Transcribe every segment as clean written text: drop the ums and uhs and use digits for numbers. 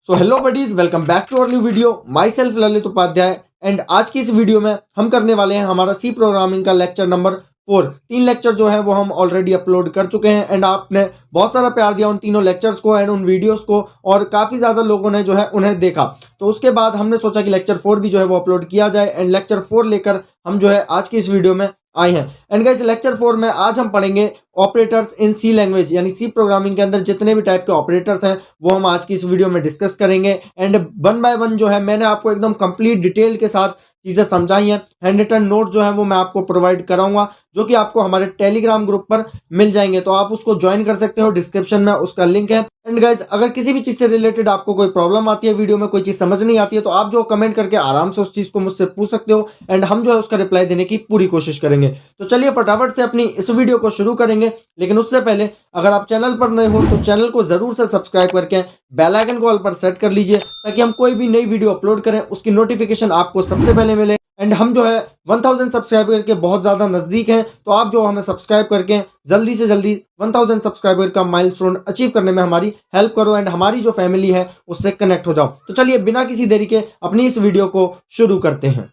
So hello buddies, welcome back to our new video. Myself Lalit Upadhyay and आज की इस video में हम करने वाले हैं हमारा सी प्रोग्रामिंग का लेक्चर नंबर 4। 3 लेक्चर जो है वो हम ऑलरेडी अपलोड कर चुके हैं एंड आपने बहुत सारा प्यार दिया उन तीनों लेक्चर्स को एंड उन वीडियोस को, और काफ़ी ज़्यादा लोगों ने जो है उन्हें देखा। तो उसके बाद हमने सोचा कि लेक्चर 4 भी जो है वो अपलोड किया जाए एंड लेक्चर 4 लेकर हम जो है आज की इस वीडियो में आए हैं। एंड गाइस, लेक्चर 4 में आज हम पढ़ेंगे ऑपरेटर्स इन सी लैंग्वेज, यानी सी प्रोग्रामिंग के अंदर जितने भी टाइप के ऑपरेटर्स हैं वो हम आज की इस वीडियो में डिस्कस करेंगे। एंड वन बाय वन जो है मैंने आपको एकदम कंप्लीट डिटेल के साथ चीज़ें समझाई हैं। हैंड रिटन नोट जो है वो मैं आपको प्रोवाइड कराऊंगा, जो कि आपको हमारे टेलीग्राम ग्रुप पर मिल जाएंगे, तो आप उसको ज्वाइन कर सकते हो। डिस्क्रिप्शन में उसका लिंक है। एंड गाइज, अगर किसी भी चीज़ से रिलेटेड आपको कोई प्रॉब्लम आती है, वीडियो में कोई चीज़ समझ नहीं आती है, तो आप जो कमेंट करके आराम से उस चीज़ को मुझसे पूछ सकते हो एंड हम जो है उसका रिप्लाई देने की पूरी कोशिश करेंगे। तो चलिए फटाफट से अपनी इस वीडियो को शुरू करेंगे, लेकिन उससे पहले अगर आप चैनल पर नए हो तो चैनल को जरूर से सब्सक्राइब करके बेल आइकन को ऑल पर सेट कर लीजिए, ताकि हम कोई भी नई वीडियो अपलोड करें उसकी नोटिफिकेशन आपको सबसे पहले मिले। एंड हम जो है 1000 सब्सक्राइबर के बहुत ज़्यादा नज़दीक हैं, तो आप जो हमें सब्सक्राइब करके जल्दी से जल्दी 1000 सब्सक्राइबर का माइलस्टोन अचीव करने में हमारी हेल्प करो एंड हमारी जो फैमिली है उससे कनेक्ट हो जाओ। तो चलिए बिना किसी देरी के अपनी इस वीडियो को शुरू करते हैं।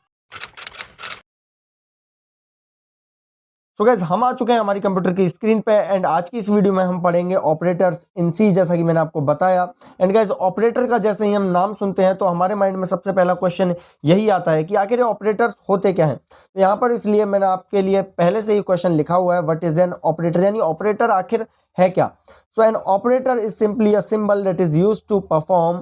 सो गाइस, हम आ चुके हैं हमारी कंप्यूटर की स्क्रीन पे एंड आज की इस वीडियो में हम पढ़ेंगे ऑपरेटर्स इन सी, जैसा कि मैंने आपको बताया। एंड गाइस, ऑपरेटर का जैसे ही हम नाम सुनते हैं तो हमारे माइंड में सबसे पहला क्वेश्चन यही आता है कि आखिर ये ऑपरेटर्स होते क्या हैं। तो यहाँ पर इसलिए मैंने आपके लिए पहले से ही क्वेश्चन लिखा हुआ है, व्हाट इज एन ऑपरेटर, यानी ऑपरेटर आखिर है क्या। So an operator is simply a symbol that is used to perform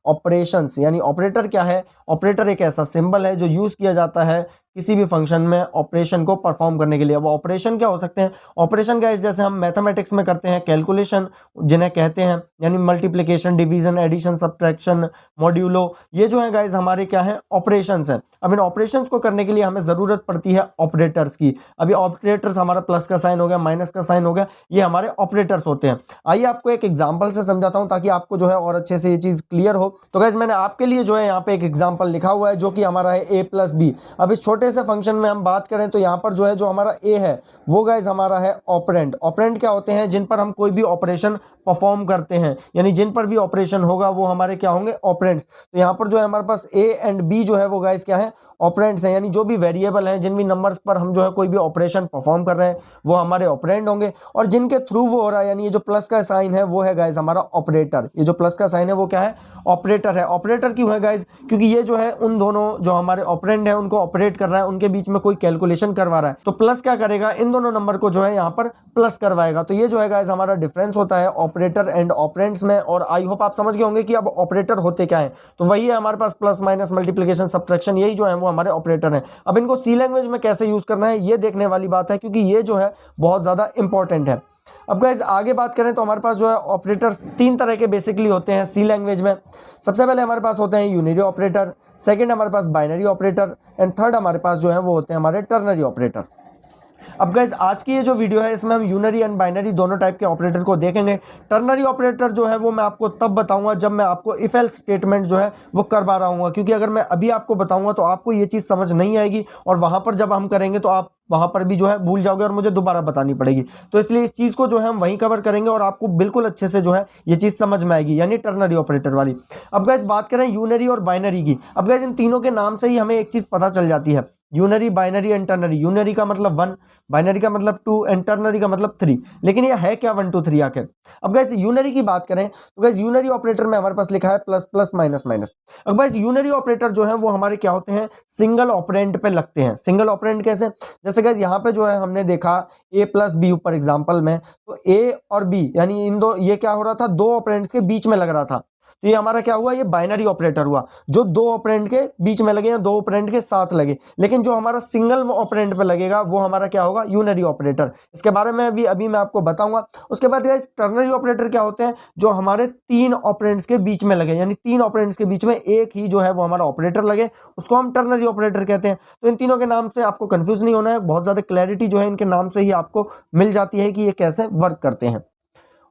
operations. यानी ऑपरेटर क्या है? ऑपरेटर एक ऐसा सिंबल है जो यूज किया जाता है किसी भी फंक्शन में ऑपरेशन को परफॉर्म करने के लिए। अब ऑपरेशन क्या हो सकते हैं? ऑपरेशन गाइस, जैसे हम मैथमेटिक्स में करते हैं कैलकुलेशन जिन्हें कहते हैं, यानी multiplication, division, addition, subtraction, modulo, ये जो है गाइस हमारे क्या है? ऑपरेशंस हैं। अब इन ऑपरेशंस को करने के लिए हमें ज़रूरत पड़ती है ऑपरेटर्स की। अभी ऑपरेटर्स हमारा प्लस का साइन हो गया, माइनस का साइन हो गया, ये हमारे ऑपरेटर्स होते हैं। आइए आपको एक एग्जाम्पल से समझाता हूँ ताकि आपको जो है और अच्छे से ये चीज़ क्लियर हो। तो गाइस, मैंने आपके लिए जो है यहाँ पे एक एग्जाम्पल लिखा हुआ है जो कि हमारा है a प्लस बी। अब इस छोटे से फंक्शन में हम बात करें तो यहाँ पर जो है जो हमारा a है वो गाइस हमारा है ऑपरेंड। ऑपरेंड क्या होते हैं? जिन पर हम कोई भी ऑपरेशन परफॉर्म करते हैं, यानी जिन पर भी ऑपरेशन होगा वो हमारे क्या होंगे? ऑपरेंड्स। तो यहाँ पर जो है हमारे पास a एंड b जो है वो गाइस क्या है? ऑपरेंड्स हैं, यानी जो भी वेरिएबल हैं, जिन भी नंबर्स पर हम जो है कोई भी ऑपरेशन परफॉर्म कर रहे हैं वो हमारे ऑपरेंड होंगे। और जिनके थ्रू वो हो रहा है, यानी ये जो प्लस का साइन है वो है गाइस हमारा ऑपरेटर। ये जो प्लस का साइन है वो क्या है? ऑपरेटर है। ऑपरेटर क्यों है गाइस? क्योंकि ये जो है उन दोनों जो हमारे ऑपरेंड है उनको ऑपरेट कर रहा है, उनके बीच में कोई कैलकुलेशन करवा रहा है। तो प्लस क्या करेगा? इन दोनों नंबर को जो है यहाँ पर प्लस करवाएगा। तो ये जो है गाइस हमारा डिफरेंस होता है ऑपरेटर एंड ऑपरेंड्स में। और आई होप आप समझ गए होंगे कि अब ऑपरेटर होते क्या है। तो वही है हमारे पास प्लस, माइनस, मल्टीप्लिकेशन, सब्ट्रैक्शन, यही जो है वो हमारे ऑपरेटर हैं। अब इनको सी लैंग्वेज में कैसे यूज करना है ये देखने वाली बात है, क्योंकि ये जो है बहुत ज्यादा इंपॉर्टेंट है। अब गाइस आगे बात करें तो हमारे पास जो है ऑपरेटर्स 3 तरह के बेसिकली होते हैं सी लैंग्वेज में। सबसे पहले हमारे पास होते हैं यूनिरी ऑपरेटर, सेकंड हमारे पास बाइनरी ऑपरेटर एंड थर्ड हमारे पास जो है वो होते हैं हमारे टर्नरी ऑपरेटर। अब गाइस आज की ये जो वीडियो है इसमें हम यूनरी एंड बाइनरी दोनों टाइप के ऑपरेटर को देखेंगे। टर्नरी ऑपरेटर जो है वो मैं आपको तब बताऊंगा जब मैं आपको इफ एल्स स्टेटमेंट जो है वो करवा रहा हूँ, क्योंकि अगर मैं अभी आपको बताऊंगा तो आपको ये चीज़ समझ नहीं आएगी और वहां पर जब हम करेंगे तो आप वहां पर भी जो है भूल जाओगे और मुझे दोबारा बतानी पड़ेगी। तो इसलिए इस चीज़ को जो है हम वहीं कवर करेंगे और आपको बिल्कुल अच्छे से जो है ये चीज़ समझ में आएगी, यानी टर्नरी ऑपरेटर वाली। अब गाइस बात करें यूनरी और बाइनरी की। अब गाइस इन तीनों के नाम से ही हमें एक चीज़ पता चल जाती है, unary, binary and ternary. Unary का मतलब 1, बाइनरी का मतलब 2 एंड टर्नरी का मतलब 3। लेकिन ये है क्या 1 2 3 आखिर? अब गाइस यूनरी की बात करें तो गाइस यूनरी ऑपरेटर में हमारे पास लिखा है प्लस प्लस माइनस माइनस। अब गाइस यूनरी ऑपरेटर जो है वो हमारे क्या होते हैं? सिंगल ऑपरेंड पे लगते हैं। सिंगल ऑपरेंड कैसे? जैसे गाइस यहाँ पे जो है हमने देखा a प्लस बी ऊपर एग्जाम्पल में, तो a और b यानी इन दो, ये क्या हो रहा था? 2 ऑपरेंड्स के बीच में लग रहा था। तो ये हमारा क्या हुआ? ये बाइनरी ऑपरेटर हुआ, जो 2 ऑपरेंड के बीच में लगे या 2 ऑपरेंड के साथ लगे। लेकिन जो हमारा सिंगल ऑपरेंड पे लगेगा वो हमारा क्या होगा? Unary operator. इसके बारे में अभी मैं आपको बताऊंगा। उसके बाद गाइस टर्नरी ऑपरेटर क्या होते हैं? जो हमारे 3 ऑपरेंड्स के बीच में लगे, यानी 3 ऑपरेंड्स के बीच में एक ही जो है वो हमारा ऑपरेटर लगे, उसको हम टर्नरी ऑपरेटर कहते हैं। तो इन तीनों के नाम से आपको कंफ्यूज नहीं होना है, बहुत ज्यादा क्लैरिटी जो है इनके नाम से ही आपको मिल जाती है कि ये कैसे वर्क करते हैं।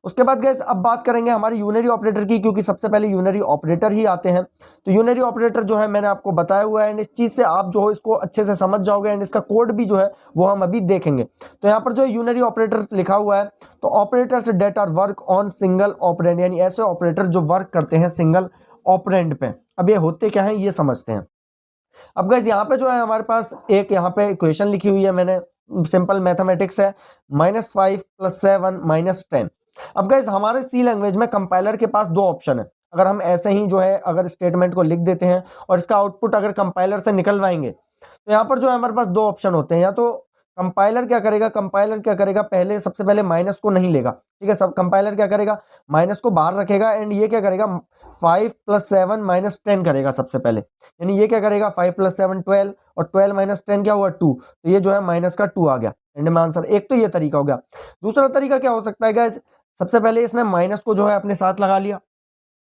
उसके बाद गाइस अब बात करेंगे हमारी यूनरी ऑपरेटर की, क्योंकि सबसे पहले यूनरी ऑपरेटर ही आते हैं। तो यूनरी ऑपरेटर जो है मैंने आपको बताया हुआ है एंड इस चीज़ से आप जो है इसको अच्छे से समझ जाओगे एंड इसका कोड भी जो है वो हम अभी देखेंगे। तो यहाँ पर जो यूनरी ऑपरेटर्स लिखा हुआ है, तो operators that are work on single operand, यानी ऐसे ऑपरेटर जो वर्क करते हैं सिंगल ऑपरेंड पे। अब ये होते क्या है ये समझते हैं। अब गाइस यहाँ पे जो है हमारे पास एक यहाँ पे इक्वेशन लिखी हुई है मैंने, सिंपल मैथमेटिक्स है, -5 + 7 -10। अब गाइस हमारे सी लैंग्वेज में कंपाइलर के पास दो ऑप्शन है। अगर हम ऐसे ही जो है अगर स्टेटमेंट को लिख देते हैं और इसका आउटपुट अगर कंपाइलर से निकलवाएंगे तो यहाँ पर जो है हमारे पास दो ऑप्शन होते हैं। या तो कंपाइलर क्या करेगा, पहले सबसे पहले माइनस को नहीं लेगा, ठीक है। सब कंपाइलर क्या करेगा, माइनस को बाहर रखेगा एंड ये क्या करेगा 5 + 7 -10 करेगा सबसे पहले। यानी ये क्या करेगा 5 + 7 12 और 12 - 10 क्या हुआ 2, तो ये जो है माइनस का 2 आ गया एंड में आंसर। एक तो ये तरीका हो गया। दूसरा तरीका क्या हो सकता है गाइस, सबसे पहले इसने माइनस को जो है अपने साथ लगा लिया,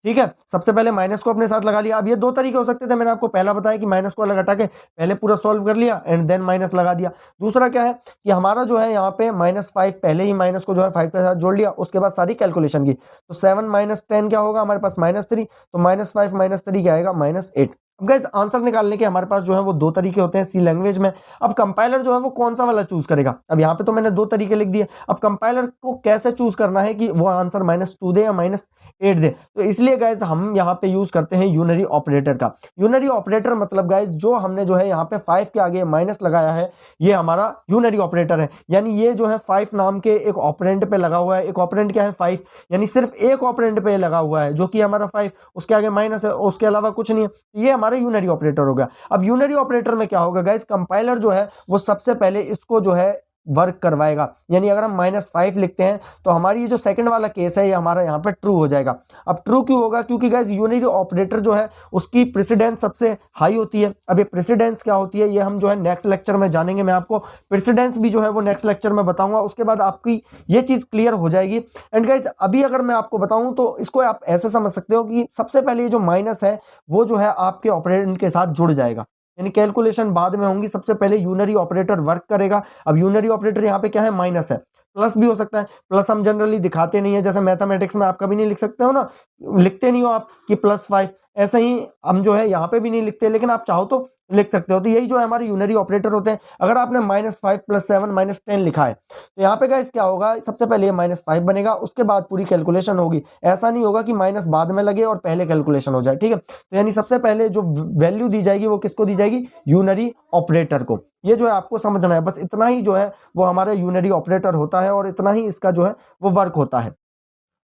ठीक है। सबसे पहले माइनस को अपने साथ लगा लिया। अब ये दो तरीके हो सकते थे, मैंने आपको पहला बताया कि माइनस को अलग हटा के पहले पूरा सॉल्व कर लिया एंड देन माइनस लगा दिया। दूसरा क्या है कि हमारा जो है यहाँ पे -5 पहले ही माइनस को जो है 5 के साथ जोड़ लिया, उसके बाद सारी कैलकुलेशन की। तो 7 - 10 क्या होगा हमारे पास -3, तो -5 - 3 क्या आएगा -8। अब गाइस आंसर निकालने के हमारे पास जो है वो दो तरीके होते हैं सी लैंग्वेज में। अब कंपाइलर जो है वो कौन सा वाला चूज करेगा, अब यहाँ पे तो मैंने दो तरीके लिख दिए। अब कंपाइलर को कैसे चूज करना है कि वो आंसर -2 दे या -8 दे, तो इसलिए गाइस हम यहाँ पे यूज करते हैं यूनरी ऑपरेटर का। यूनरी ऑपरेटर मतलब गाइस जो हमने जो है यहाँ पे 5 के आगे माइनस लगाया है, ये हमारा यूनरी ऑपरेटर है। यानी ये जो है 5 नाम के एक ऑपरेंड पे लगा हुआ है। एक ऑपरेंड क्या है 5, यानी सिर्फ एक ऑपरेंड पे लगा हुआ है जो कि हमारा 5, उसके आगे माइनस है, उसके अलावा कुछ नहीं है। ये हमारा यूनरी ऑपरेटर हो गया। अब यूनरी ऑपरेटर में क्या होगा गाइस, कंपाइलर जो है वो सबसे पहले इसको जो है वर्क करवाएगा। यानी अगर हम -5 लिखते हैं तो हमारी ये जो सेकंड वाला केस है ये हमारा यहाँ पे ट्रू हो जाएगा। अब ट्रू क्यों होगा, क्योंकि गाइस यूनरी ऑपरेटर जो है उसकी प्रेसिडेंस सबसे हाई होती है। अब ये प्रेसिडेंस क्या होती है ये हम जो है नेक्स्ट लेक्चर में जानेंगे। मैं आपको प्रेसिडेंस भी जो है वो नेक्स्ट लेक्चर में बताऊंगा, उसके बाद आपकी ये चीज क्लियर हो जाएगी। एंड गाइस अभी अगर मैं आपको बताऊं तो इसको आप ऐसे समझ सकते हो कि सबसे पहले ये जो माइनस है वो जो है आपके ऑपरेंड के साथ जुड़ जाएगा, यानी कैलकुलेशन बाद में होंगी, सबसे पहले यूनरी ऑपरेटर वर्क करेगा। अब यूनरी ऑपरेटर यहाँ पे क्या है माइनस है, प्लस भी हो सकता है। प्लस हम जनरली दिखाते नहीं है, जैसे मैथमेटिक्स में आप कभी नहीं लिख सकते हो ना, लिखते नहीं हो आप कि +5, ऐसे ही हम जो है यहाँ पे भी नहीं लिखते, लेकिन आप चाहो तो लिख सकते हो। तो यही जो है हमारे यूनरी ऑपरेटर होते हैं। अगर आपने -5 + 7 -10 लिखा है तो यहाँ पे गाइस क्या होगा, सबसे पहले ये -5 बनेगा, उसके बाद पूरी कैलकुलेशन होगी। ऐसा नहीं होगा कि माइनस बाद में लगे और पहले कैलकुलेशन हो जाए, ठीक है। तो यानी सबसे पहले जो वैल्यू दी जाएगी वो किसको दी जाएगी, यूनरी ऑपरेटर को। ये जो है आपको समझना है, बस इतना ही जो है वो हमारा यूनरी ऑपरेटर होता है और इतना ही इसका जो है वो वर्क होता है।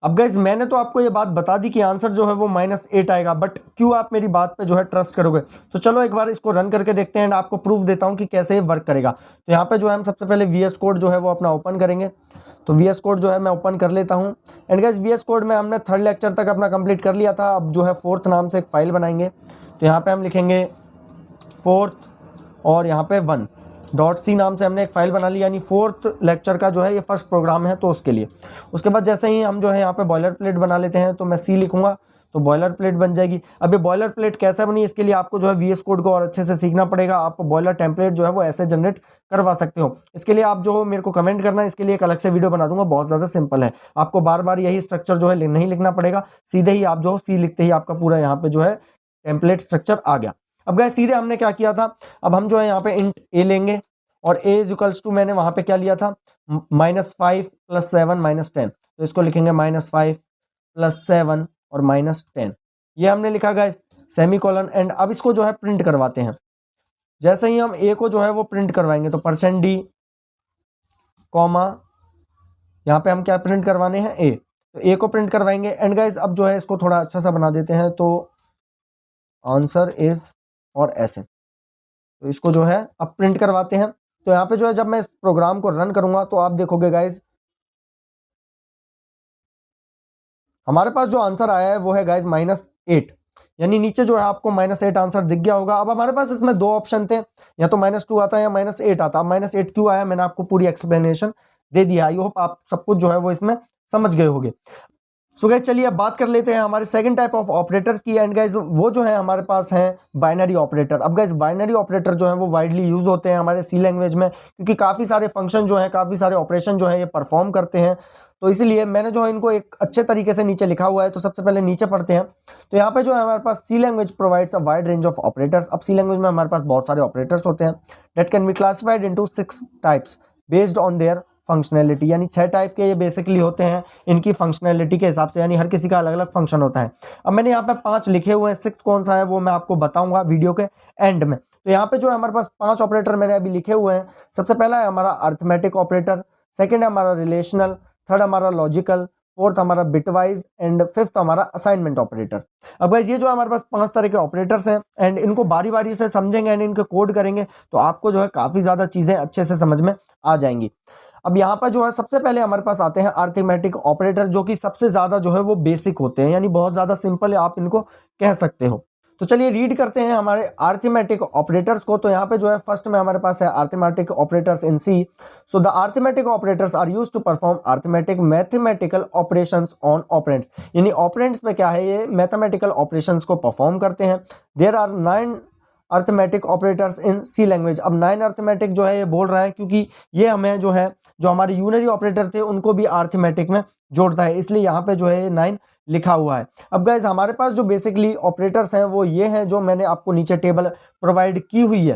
अब गाइज मैंने तो आपको ये बात बता दी कि आंसर जो है वो -8 आएगा, बट क्यों आप मेरी बात पे जो है ट्रस्ट करोगे। तो चलो एक बार इसको रन करके देखते हैं एंड आपको प्रूफ देता हूं कि कैसे ये वर्क करेगा। तो यहाँ पे जो है हम सबसे पहले VS कोड जो है वो अपना ओपन करेंगे। तो VS कोड जो है मैं ओपन कर लेता हूँ एंड गाइज VS कोड में हमने 3rd लेक्चर तक अपना कंप्लीट कर लिया था। अब जो है 4th नाम से एक फाइल बनाएंगे। तो यहाँ पे हम लिखेंगे 4th और यहाँ पे 1.c नाम से हमने एक फाइल बना ली, यानी 4th लेक्चर का जो है ये फर्स्ट प्रोग्राम है तो उसके लिए। उसके बाद जैसे ही हम जो है यहाँ पे बॉयलर प्लेट बना लेते हैं, तो मैं C लिखूंगा तो बॉयलर प्लेट बन जाएगी। अब ये बॉयलर प्लेट कैसे बनी, इसके लिए आपको जो है VS कोड को और अच्छे से सीखना पड़ेगा। आप बॉयलर टेम्पलेट जो है वो ऐसे जनरेट करवा सकते हो। इसके लिए आप जो हो मेरे को कमेंट करना है, इसके लिए एक अलग से वीडियो बना दूंगा। बहुत ज़्यादा सिंपल है, आपको बार बार यही स्ट्रक्चर जो है नहीं लिखना पड़ेगा, सीधे ही आप जो हो C लिखते ही आपका पूरा यहाँ पे जो है टेम्पलेट स्ट्रक्चर आ गया। अब गाइस सीधे हमने क्या किया था, अब हम जो है यहाँ पे इंट a लेंगे और a = मैंने वहां पे क्या लिया था -5 + 7 -10, तो इसको लिखेंगे -5 + 7 और -10, ये हमने लिखा गाइस, सेमीकोलन। एंड अब इसको जो है प्रिंट करवाते हैं। जैसे ही हम a को जो है वो प्रिंट करवाएंगे तो %d कॉमा यहाँ पे हम क्या प्रिंट करवाने हैं a, तो a को प्रिंट करवाएंगे। एंड गाइस अब जो है इसको थोड़ा अच्छा सा बना देते हैं, तो आंसर इज और ऐसे, तो इसको जो है अब प्रिंट करवाते हैं। तो यहाँ पे जो है जब मैं इस प्रोग्राम को रन करूंगा तो आप देखोगे गाइज हमारे पास जो आंसर आया है वो है गाइज -8, यानी नीचे जो है आपको -8 आंसर दिख गया होगा। अब हमारे पास इसमें दो ऑप्शन थे, या तो -2 आता है या -8 आता। अब -8 क्यों आया मैंने आपको पूरी एक्सप्लेनेशन दे दिया। आई होप आप सब कुछ जो है वो इसमें समझ गए होंगे। सो गाइस चलिए अब बात कर लेते हैं हमारे सेकंड टाइप ऑफ ऑपरेटर्स की। एंड गाइस वो जो है हमारे पास हैं बाइनरी ऑपरेटर। अब गाइस बाइनरी ऑपरेटर जो है वो वाइडली यूज होते हैं हमारे सी लैंग्वेज में, क्योंकि काफ़ी सारे फंक्शन जो है, काफ़ी सारे ऑपरेशन जो है ये परफॉर्म करते हैं। तो इसलिए मैंने जो है इनको एक अच्छे तरीके से नीचे लिखा हुआ है। तो सबसे पहले नीचे पढ़ते हैं। तो यहाँ पे जो है हमारे पास C language provides a wide range of operators. अब सी लैंग्वेज में हमारे पास बहुत सारे ऑपरेटर्स होते हैं। That can be classified into 6 types based on their functionality, यानी 6 टाइप के ये बेसिकली होते हैं इनकी फंक्शनैलिटी के हिसाब से, यानी हर किसी का अलग अलग फंक्शन होता है। अब मैंने यहाँ पे 5 लिखे हुए हैं, 6 कौन सा है वो मैं आपको बताऊंगा वीडियो के एंड में। तो यहाँ पे जो है हमारे पास 5 ऑपरेटर मैंने अभी लिखे हुए हैं। सबसे पहला है हमारा अर्थमेटिक ऑपरेटर, सेकेंड है हमारा रिलेशनल, थर्ड हमारा लॉजिकल, फोर्थ हमारा बिटवाइज एंड फिफ्थ हमारा असाइनमेंट ऑपरेटर। अब गाइस ये जो हमारे पास 5 तरह के ऑपरेटर्स हैं एंड इनको बारी बारी से समझेंगे एंड इनको कोड करेंगे तो आपको जो है काफी ज्यादा चीजें अच्छे से समझ में आ जाएंगी। अब यहाँ पर जो है सबसे पहले हमारे पास आते हैं अरिथमेटिक ऑपरेटर, जो कि सबसे ज्यादा जो है वो बेसिक होते हैं, यानी बहुत ज्यादा सिंपल आप इनको कह सकते हो। तो चलिए रीड करते हैं हमारे अरिथमेटिक ऑपरेटर्स को। तो यहाँ पे जो है फर्स्ट में हमारे पास है arithmetic operators in C. So the arithmetic operators are used to perform arithmetic mathematical operations on operands, यानी ऑपरेंड्स पे क्या है ये मैथमेटिकल ऑपरेशंस को परफॉर्म करते हैं। There are 9 arithmetic operators in C language. अब 9 अरिथमेटिक जो है ये बोल रहा है क्योंकि ये हमें जो है जो हमारे यूनरी ऑपरेटर थे उनको भी अरिथमेटिक में जोड़ता है, इसलिए यहाँ पे जो है 9 लिखा हुआ है। अब गाइज हमारे पास जो बेसिकली ऑपरेटर्स हैं वो ये हैं जो मैंने आपको नीचे टेबल प्रोवाइड की हुई है,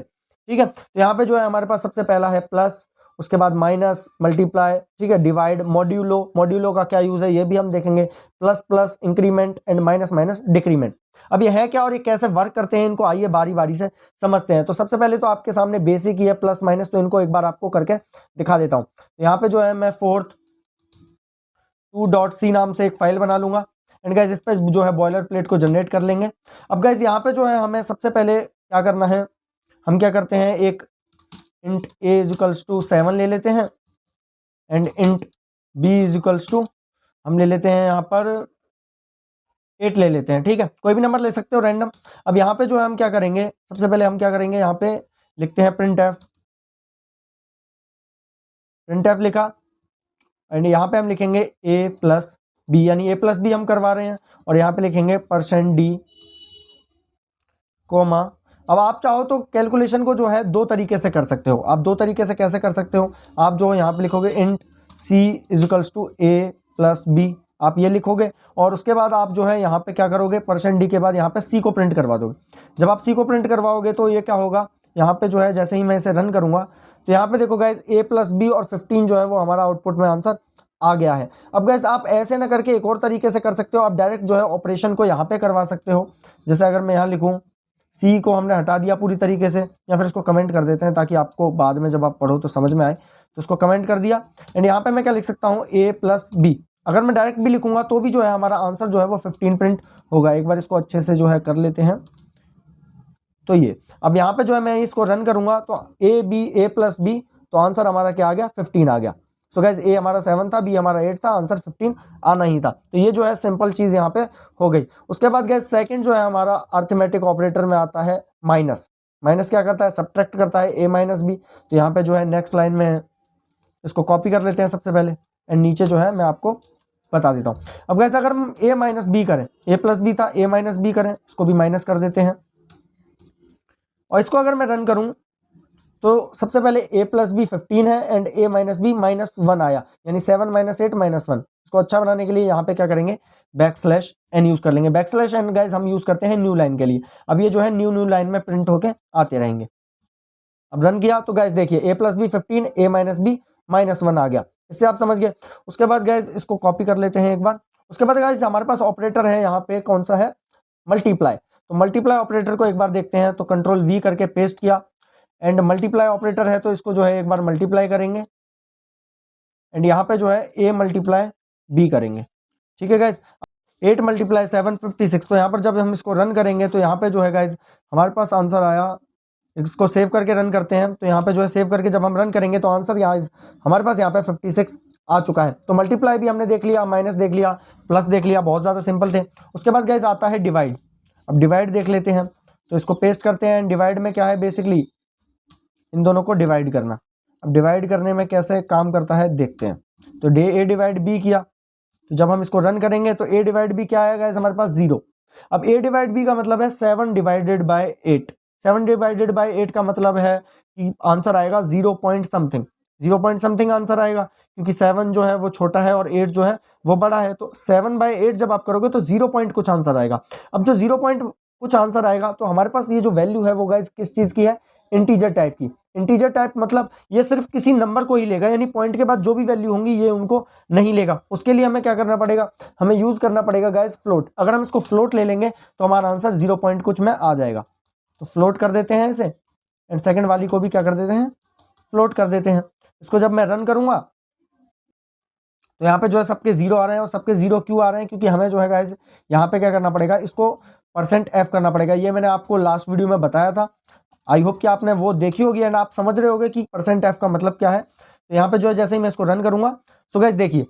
ठीक है। तो यहाँ पे जो है हमारे पास सबसे पहला है प्लस, उसके बाद माइनस, मल्टीप्लाई, ठीक है, डिवाइड, मॉड्यूलो। मॉड्यूलो का क्या यूज है ये भी हम देखेंगे, plus plus, increment and minus minus decrement. अब ये है क्या और ये कैसे वर्क करते हैं इनको आइए बारी बारी से समझते हैं। तो सबसे पहले तो आपके सामने बेसिक ही है प्लस माइनस, तो इनको एक बार आपको करके दिखा देता हूँ। यहाँ पे जो है मैं फोर्थ 2.c नाम से एक फाइल बना लूंगा एंड गाइज इस पे जो है बॉयलर प्लेट को जनरेट कर लेंगे। अब गाइज यहाँ पे जो है हमें सबसे पहले क्या करना है, हम क्या करते हैं एक इंट a इजिकल्स टू 7 ले लेते हैं and int b is equals to हम ले लेते हैं यहाँ पर 8 ले लेते हैं, ठीक है, कोई भी नंबर ले सकते हो रैंडम। अब यहाँ पे जो है हम क्या करेंगे, सबसे पहले हम क्या करेंगे यहाँ पे लिखते हैं प्रिंट एफ लिखा एंड यहाँ पे हम लिखेंगे a प्लस बी, यानी a प्लस बी हम करवा रहे हैं और यहाँ पे लिखेंगे %d कोमा। अब आप चाहो तो कैलकुलेशन को जो है 2 तरीके से कर सकते हो। आप 2 तरीके से कैसे कर सकते हो, आप जो यहाँ पे लिखोगे int c is equals to a plus b, आप ये लिखोगे और उसके बाद आप जो है यहाँ पे क्या करोगे %d के बाद यहाँ पे c को प्रिंट करवा दोगे। जब आप c को प्रिंट करवाओगे तो ये क्या होगा, यहाँ पे जो है जैसे ही मैं इसे रन करूंगा तो यहाँ पे देखो गाइज a प्लस बी और 15 जो है वो हमारा आउटपुट में आंसर आ गया है। अब गाइज आप ऐसे ना करके एक और तरीके से कर सकते हो, आप डायरेक्ट जो है ऑपरेशन को यहाँ पे करवा सकते हो। जैसे अगर मैं यहाँ लिखूँ सी को हमने हटा दिया पूरी तरीके से, या फिर इसको कमेंट कर देते हैं ताकि आपको बाद में जब आप पढ़ो तो समझ में आए, तो इसको कमेंट कर दिया एंड यहाँ पे मैं क्या लिख सकता हूँ a प्लस बी। अगर मैं डायरेक्ट भी लिखूंगा तो भी जो है हमारा आंसर जो है वो 15 प्रिंट होगा। एक बार इसको अच्छे से जो है कर लेते हैं। तो ये अब यहाँ पे जो है मैं इसको रन करूंगा तो a प्लस बी, तो आंसर हमारा क्या आ गया 15 आ गया। सो गाइज a हमारा 7 था, b हमारा 8 था, आंसर 15 आना ही था। तो ये जो है सिंपल चीज यहाँ पे हो गई। उसके बाद गाइज सेकंड जो है हमारा अरिथमेटिक ऑपरेटर में आता है माइनस। माइनस क्या करता है, सब्ट्रैक्ट करता है a माइनस बी। तो यहाँ पे जो है नेक्स्ट लाइन में इसको कॉपी कर लेते हैं सबसे पहले एंड नीचे जो है मैं आपको बता देता हूँ। अब गाइज अगर हम a माइनस बी करें, a प्लस बी था, a माइनस बी करें, इसको भी माइनस कर देते हैं और इसको अगर मैं रन करूं तो सबसे पहले a प्लस बी 15 है एंड a माइनस बी -1 आया, यानी 7 माइनस 8 -1। इसको अच्छा बनाने के लिए यहाँ पे क्या करेंगे, \n यूज कर लेंगे। \n गाइज हम यूज करते हैं न्यू लाइन के लिए। अब ये जो है न्यू लाइन में प्रिंट होके आते रहेंगे। अब रन किया तो गाइज देखिए a plus b 15, a minus b -1 आ गया। इससे आप समझ गए। उसके बाद गाइज इसको कॉपी कर लेते हैं एक बार। उसके बाद गाइज हमारे पास ऑपरेटर है यहाँ पे, कौन सा है, मल्टीप्लाई। तो मल्टीप्लाई ऑपरेटर को एक बार देखते हैं। तो कंट्रोल वी करके पेस्ट किया एंड मल्टीप्लाई ऑपरेटर है तो इसको जो है एक बार मल्टीप्लाई करेंगे एंड यहाँ पे जो है a मल्टीप्लाई b करेंगे, ठीक है गाइज। 8 मल्टीप्लाई 7 56। तो यहाँ पर जब हम इसको रन करेंगे तो यहाँ पे जो है गाइज हमारे पास आंसर आया। इसको सेव करके रन करते हैं। तो यहाँ पे जो है सेव करके जब हम रन करेंगे तो आंसर यहाँ हमारे पास यहाँ पे 56 आ चुका है। तो मल्टीप्लाई भी हमने देख लिया, माइनस देख लिया, प्लस देख लिया, बहुत ज़्यादा सिंपल थे। उसके बाद गाइज आता है डिवाइड। अब डिवाइड देख लेते हैं। तो इसको पेस्ट करते हैं। डिवाइड में क्या है, बेसिकली इन दोनों को डिवाइड करना। अब डिवाइड करने में कैसे काम करता है देखते हैं। तो a डिवाइड b किया, तो जब हम इसको रन करेंगे तो a डिवाइड b क्या आएगा, हमारे पास 0। अब a डिवाइड b का मतलब है 7 डिवाइडेड बाय 8। 7 डिवाइडेड बाय 8 का मतलब है कि आंसर आएगा 0 पॉइंट समथिंग आंसर आएगा, क्योंकि 7 जो है वो छोटा है और 8 जो है वो बड़ा है। तो 7/8 जब आप करोगे तो 0 पॉइंट कुछ आंसर आएगा। अब जो 0 पॉइंट कुछ आंसर आएगा तो हमारे पास ये जो वैल्यू है वो गाइज किस चीज की है, इंटीजर टाइप की। इंटीजर टाइप मतलब ये सिर्फ किसी नंबर को ही लेगा, यानी पॉइंट के बाद जो भी वैल्यू होंगी ये उनको नहीं लेगा। उसके लिए हमें क्या करना पड़ेगा, हमें यूज करना पड़ेगा गाइस फ्लोट। अगर हम इसको फ्लोट ले लेंगे तो हमारा आंसर 0 पॉइंट कुछ में आ जाएगा। तो फ्लोट कर देते हैं इसे, एंड सेकंड वाली को भी क्या कर देते हैं, फ्लोट कर देते हैं। इसको जब मैं रन करूंगा तो यहाँ पे जो है सबके 0 आ रहे हैं, और सबके 0 क्यों आ रहे हैं, क्योंकि हमें जो है गाइस यहाँ पे क्या करना पड़ेगा, इसको %f करना पड़ेगा। ये मैंने आपको लास्ट वीडियो में बताया था, आई होप कि आपने वो देखी होगी एंड आप समझ रहे होगे कि %f का मतलब क्या है। तो यहाँ पे जो है जैसे ही मैं इसको रन करूंगा, सो गाइस देखिए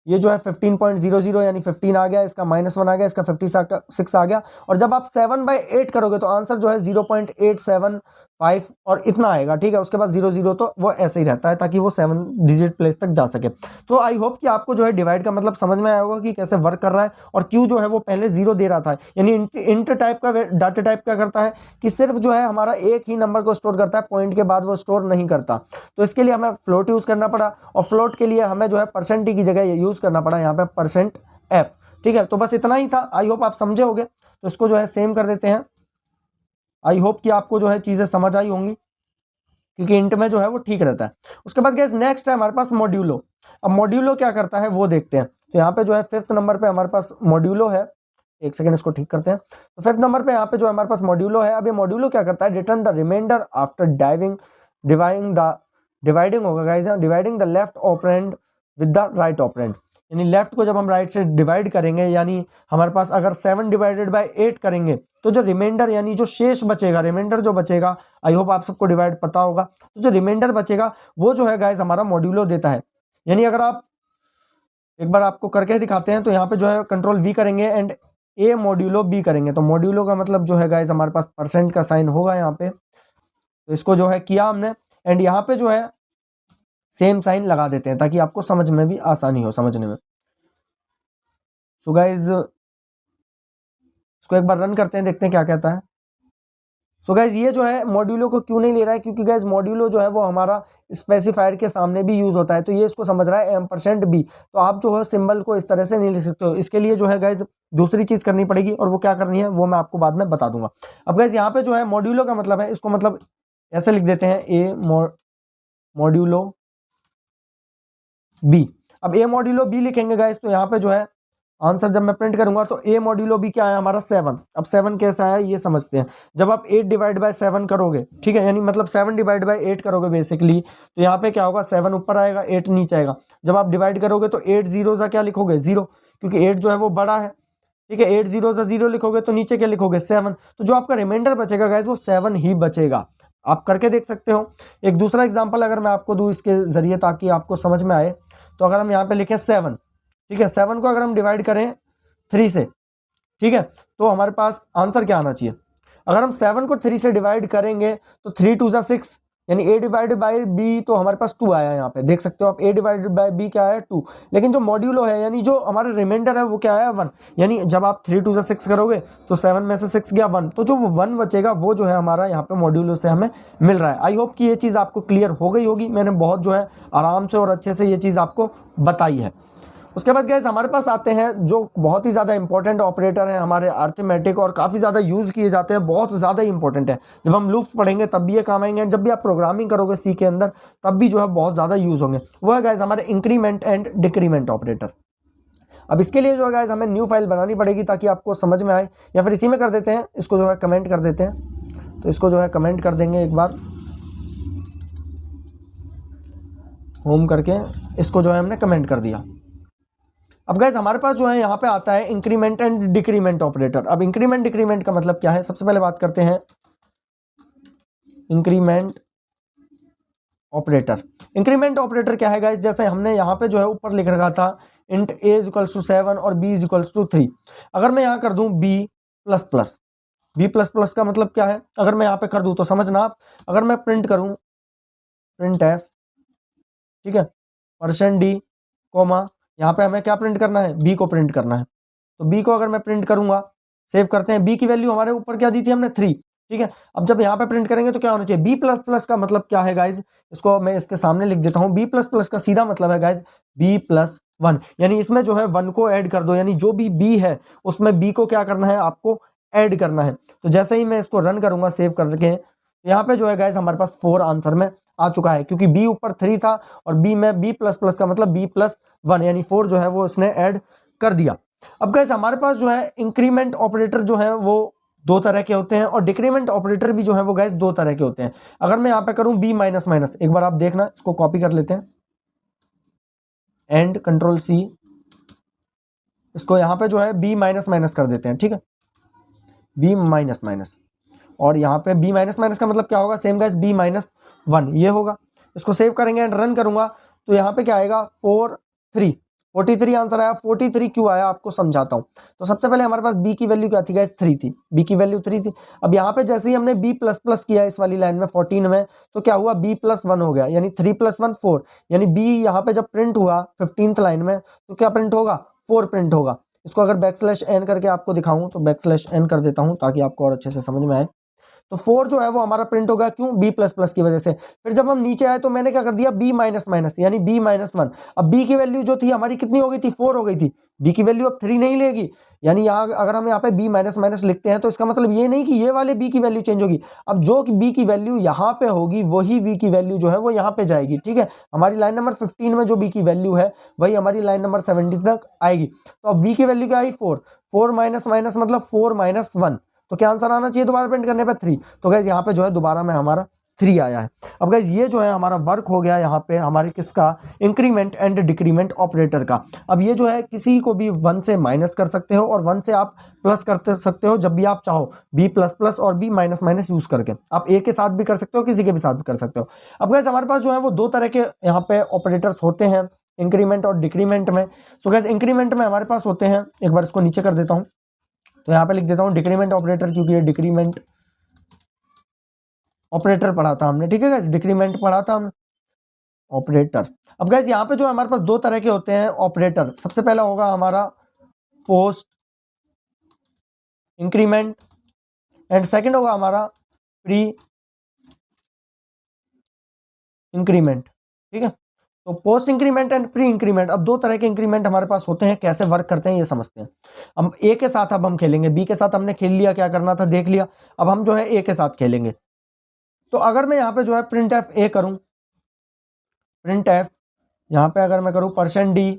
ये जो है 15.00 यानी 15 आ गया, इसका -1 आ गया, इसका 56 आ गया, और जब आप 7/8 करोगे तो आंसर जो है 0.875 और इतना आएगा, ठीक है। उसके बाद 00 तो वो ऐसे ही रहता है ताकि वो 7 डिजिट प्लेस तक जा सके। तो आई होप कि आपको जो है डिवाइड का मतलब समझ में आया होगा कि कैसे वर्क कर रहा है, और क्यों जो है वो पहले 0 दे रहा था। यानी इंट टाइप का डाटा टाइप क्या करता है कि सिर्फ जो है हमारा एक ही नंबर को स्टोर करता है, पॉइंट के बाद वो स्टोर नहीं करता। तो इसके लिए हमें फ्लोट यूज करना पड़ा, और फ्लोट के लिए हमें जो है % की जगह यूज करना पड़ा यहाँ पे %f, ठीक है। तो बस इतना ही था, आई होप आप समझे होंगे। तो इसको जो है सेम कर देते हैं। आई होप कि आपको जो है चीजें समझ आई होंगी, क्योंकि इंट में जो है वो ठीक रहता है। उसके बाद गैस नेक्स्ट है हमारे पास मॉड्यूलो। अब मॉड्यूलो क्या करता है वो देखते हैं। तो यहाँ पे जो है 5th नंबर पे हमारे पास मॉड्यूलो है। एक सेकंड इसको ठीक करते हैं। तो 5th नंबर पे यहाँ पे जो हमारे पास मॉड्यूलो है। अब ये मॉड्यूलो क्या करता है, return the remainder after dividing होगा guys, dividing the left operand with the right operand. यानी लेफ्ट को जब हम राइट से डिवाइड करेंगे, यानी हमारे पास अगर 7/8 करेंगे तो जो रिमाइंडर यानी जो शेष बचेगा, रिमाइंडर जो बचेगा, आई होप आप सबको डिवाइड पता होगा, तो जो रिमाइंडर बचेगा वो जो है गाइस हमारा मॉड्यूलो देता है। यानी अगर आप एक बार आपको करके दिखाते हैं, तो यहाँ पे जो है Ctrl+V करेंगे एंड A मॉड्यूलो B करेंगे, तो मॉड्यूलो का मतलब जो है गाइस हमारे पास % का साइन होगा यहाँ पे। तो इसको जो है किया हमने, एंड यहाँ पे जो है सेम साइन लगा देते हैं ताकि आपको समझ में भी आसानी हो समझने में। सो गाइज इसको एक बार रन करते हैं, देखते हैं क्या कहता है। सो गाइज ये जो है मॉड्यूलो को क्यों नहीं ले रहा है, क्योंकि गाइज मॉड्यूलो जो है वो हमारा स्पेसिफायर के सामने भी यूज होता है, तो ये इसको समझ रहा है %b। तो आप जो है सिंबल को इस तरह से नहीं लिख सकते हो। इसके लिए जो है गाइज दूसरी चीज करनी पड़ेगी, और वो क्या करनी है वो मैं आपको बाद में बता दूंगा। अब गाइज यहाँ पे जो है मॉड्यूलो का मतलब है, इसको मतलब ऐसे लिख देते हैं A मॉड्यूलो B। अब A मॉड्यूलो B लिखेंगे गाइज, तो यहाँ पे जो है आंसर जब मैं प्रिंट करूंगा तो A मॉड्यूलो B क्या है हमारा 7। अब 7 कैसा है ये समझते हैं। जब आप 8/7 करोगे, ठीक है, यानी मतलब 7/8 करोगे बेसिकली, तो यहाँ पे क्या होगा, 7 ऊपर आएगा, 8 नीचे आएगा। जब आप डिवाइड करोगे तो 8 जीरो सा क्या लिखोगे, 0, क्योंकि 8 जो है वो बड़ा है, ठीक है। 8 जीरो सा 0 लिखोगे तो नीचे क्या लिखोगे, 7। तो जो आपका रिमाइंडर बचेगा गाइज वो 7 ही बचेगा। आप करके देख सकते हो। एक दूसरा एग्जाम्पल अगर मैं आपको दूं इसके जरिए ताकि आपको समझ में आए, तो अगर हम यहाँ पे लिखें 7, ठीक है, 7 को अगर हम डिवाइड करें 3 से, ठीक है, तो हमारे पास आंसर क्या आना चाहिए। अगर हम 7 को 3 से डिवाइड करेंगे तो 3 2 6, यानी A/B, तो हमारे पास 2 आया। यहाँ पे देख सकते हो आप, A/B क्या है 2। लेकिन जो मॉड्यूलो है यानी जो हमारा रिमाइंडर है वो क्या है 1। यानी जब आप 3 2 6 करोगे तो 7 में से 6 गया 1, तो जो 1 बचेगा वो जो है हमारा यहाँ पे मॉड्यूलो से हमें मिल रहा है। आई होप कि ये चीज़ आपको क्लियर हो गई होगी। मैंने बहुत जो है आराम से और अच्छे से ये चीज़ आपको बताई है। उसके बाद गाइस हमारे पास आते हैं जो बहुत ही ज़्यादा इंपॉर्टेंट ऑपरेटर हैं हमारे अरिथमेटिक, और काफ़ी ज़्यादा यूज़ किए जाते हैं, बहुत ज़्यादा इंपॉर्टेंट है। जब हम लूप्स पढ़ेंगे तब भी ये काम आएंगे, जब भी आप प्रोग्रामिंग करोगे सी के अंदर तब भी जो है बहुत ज़्यादा यूज़ होंगे। वो है गाइस हमारे इंक्रीमेंट एंड डिक्रीमेंट ऑपरेटर। अब इसके लिए जो है गाइस हमें न्यू फाइल बनानी पड़ेगी ताकि आपको समझ में आए, या फिर इसी में कर देते हैं, इसको जो है कमेंट कर देते हैं। तो इसको जो है कमेंट कर देंगे एक बार, होम करके इसको जो है हमने कमेंट कर दिया। अब गाइस हमारे पास जो है यहाँ पे आता है इंक्रीमेंट एंड डिक्रीमेंट ऑपरेटर। अब इंक्रीमेंट डिक्रीमेंट का मतलब क्या है, सबसे पहले बात करते हैं इंक्रीमेंट ऑपरेटर। इंक्रीमेंट ऑपरेटर क्या है गाइस, जैसे हमने यहाँ पे जो है ऊपर लिख रखा था इंट a = 7 और b = 3। अगर मैं यहाँ कर दूं b++ का मतलब क्या है, अगर मैं यहाँ पे कर दूं तो समझना आप, अगर मैं प्रिंट करूं printf, ठीक है, %d, यहाँ पे हमें क्या प्रिंट करना है, b को प्रिंट करना है। तो b को अगर मैं प्रिंट करूंगा, सेव करते हैं, b की वैल्यू हमारे ऊपर क्या दी थी हमने 3, ठीक है। अब जब यहाँ पे प्रिंट करेंगे तो क्या होना चाहिए, b++ का मतलब क्या है गाइज, इसको मैं इसके सामने लिख देता हूँ। b++ का सीधा मतलब है गाइज b+1, यानी इसमें जो है 1 को ऐड कर दो, यानी जो भी b है उसमें b को क्या करना है आपको ऐड करना है। तो जैसे ही मैं इसको रन करूंगा सेव करके, यहाँ पे जो है गाइस हमारे पास 4 आंसर में आ चुका है, क्योंकि बी ऊपर 3 था और बी में बी प्लस प्लस का मतलब बी प्लस 1 यानी 4 जो है वो इसने ऐड कर दिया। अब गाइस हमारे पास जो है इंक्रीमेंट ऑपरेटर जो है वो 2 तरह के होते हैं और डिक्रीमेंट ऑपरेटर भी जो है वो गाइस 2 तरह के होते हैं। अगर मैं यहाँ पे करूं बी माइनस माइनस, एक बार आप देखना, इसको कॉपी कर लेते हैं एंड कंट्रोल सी, इसको यहाँ पे जो है बी माइनस माइनस कर देते हैं, ठीक है, बी माइनस माइनस, और यहाँ पे बी माइनस माइनस का मतलब क्या होगा, सेम गाइस बी माइनस 1 ये होगा। इसको सेव करेंगे एंड रन करूंगा तो यहाँ पे क्या आएगा 43 आंसर आया। 43 क्यों आया आपको समझाता हूँ। तो सबसे पहले हमारे पास बी की वैल्यू क्या थी गाइस, 3 थी, बी की वैल्यू 3 थी। अब यहाँ पे जैसे ही हमने बी प्लस प्लस किया इस वाली लाइन में 14 में, तो क्या हुआ बी प्लस 1 हो गया, यानी 3 + 1 4, यानी बी यहाँ पे जब प्रिंट हुआ 15th लाइन में तो क्या प्रिंट होगा, 4 प्रिंट होगा। इसको अगर बैकस्लैश n करके आपको दिखाऊं तो बैकस्लैश n कर देता हूं ताकि आपको और अच्छे से समझ में आए। तो 4 जो है वो हमारा प्रिंट होगा, क्यों, बी प्लस प्लस की वजह से। फिर जब हम नीचे आए तो मैंने क्या कर दिया, बी माइनस माइनस यानी बी माइनस 1। अब बी की वैल्यू जो थी हमारी कितनी हो गई थी, 4 हो गई थी, बी की वैल्यू अब 3 नहीं लेगी, यानी यहाँ अगर हम यहाँ पे बी माइनस माइनस लिखते हैं तो इसका मतलब ये नहीं कि ये वाले बी की वैल्यू चेंज होगी। अब जो बी की वैल्यू यहाँ पे होगी वही बी की वैल्यू जो है वो यहाँ पे जाएगी, ठीक है। हमारी लाइन नंबर 15 में जो बी की वैल्यू है वही हमारी लाइन नंबर 70 तक आएगी। तो अब बी की वैल्यू क्या आई, 4 माइनस माइनस मतलब 4 माइनस 1, तो क्या आंसर आना चाहिए दोबारा प्रिंट करने पे 3। तो गाइज यहाँ पे जो है दोबारा में हमारा 3 आया है। अब गाइज ये जो है हमारा वर्क हो गया यहाँ पे हमारे किसका, इंक्रीमेंट एंड डिक्रीमेंट ऑपरेटर का। अब ये जो है किसी को भी 1 से माइनस कर सकते हो और 1 से आप प्लस कर सकते हो जब भी आप चाहो, बी प्लस प्लस और बी माइनस माइनस यूज करके आप ए के साथ भी कर सकते हो, किसी के भी साथ भी कर सकते हो। अब गाइज हमारे पास जो है वो 2 तरह के यहाँ पे ऑपरेटर्स होते हैं इंक्रीमेंट और डिक्रीमेंट में। सो गाइज इंक्रीमेंट में हमारे पास होते हैं, एक बार इसको नीचे कर देता हूँ तो यहाँ पे लिख देता हूँ डिक्रीमेंट ऑपरेटर, क्योंकि ये डिक्रीमेंट ऑपरेटर पढ़ा था हमने, ठीक है गाइस, डिक्रीमेंट पढ़ा था हमने ऑपरेटर। अब गाइस यहाँ पे जो हमारे पास 2 तरह के होते हैं ऑपरेटर। सबसे पहला होगा हमारा पोस्ट इंक्रीमेंट एंड सेकंड होगा हमारा प्री इंक्रीमेंट, ठीक है। तो post increment and pre increment, अब 2 तरह के इंक्रीमेंट हमारे पास होते हैं, कैसे वर्क करते हैं ये समझते हैं। अब ए के साथ अब हम खेलेंगे, बी के साथ हमने खेल लिया, क्या करना था देख लिया, अब हम जो है ए के साथ खेलेंगे। तो अगर मैं यहाँ पे जो है प्रिंट एफ ए करूं, प्रिंट एफ यहाँ पे अगर मैं करूं %d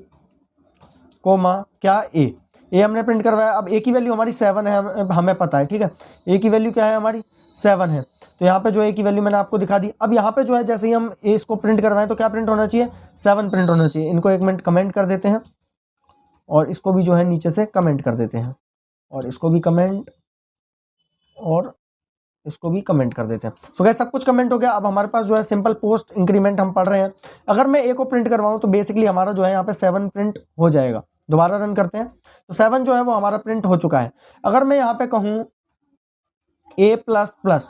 कोमा क्या ए हमने प्रिंट करवाया। अब ए की वैल्यू हमारी 7 है, हमें पता है, ठीक है, ए की वैल्यू क्या है हमारी 7 है। तो यहाँ पे जो ए की वैल्यू मैंने आपको दिखा दी। अब यहाँ पे जो है जैसे ही हम ए इसको प्रिंट करवाएं तो क्या प्रिंट होना चाहिए, 7 प्रिंट होना चाहिए। इनको 1 मिनट कमेंट कर देते हैं और इसको भी जो है नीचे से कमेंट कर देते हैं और इसको भी कमेंट और इसको भी कमेंट कर देते हैं। सो गाइस सब कुछ कमेंट हो गया। अब हमारे पास जो है सिंपल पोस्ट इंक्रीमेंट हम पढ़ रहे हैं। अगर मैं ए को प्रिंट करवाऊं तो बेसिकली हमारा जो है यहाँ पे 7 प्रिंट हो जाएगा। दोबारा रन करते हैं तो 7 जो है वो हमारा प्रिंट हो चुका है। अगर मैं यहाँ पे कहूँ ए प्लस प्लस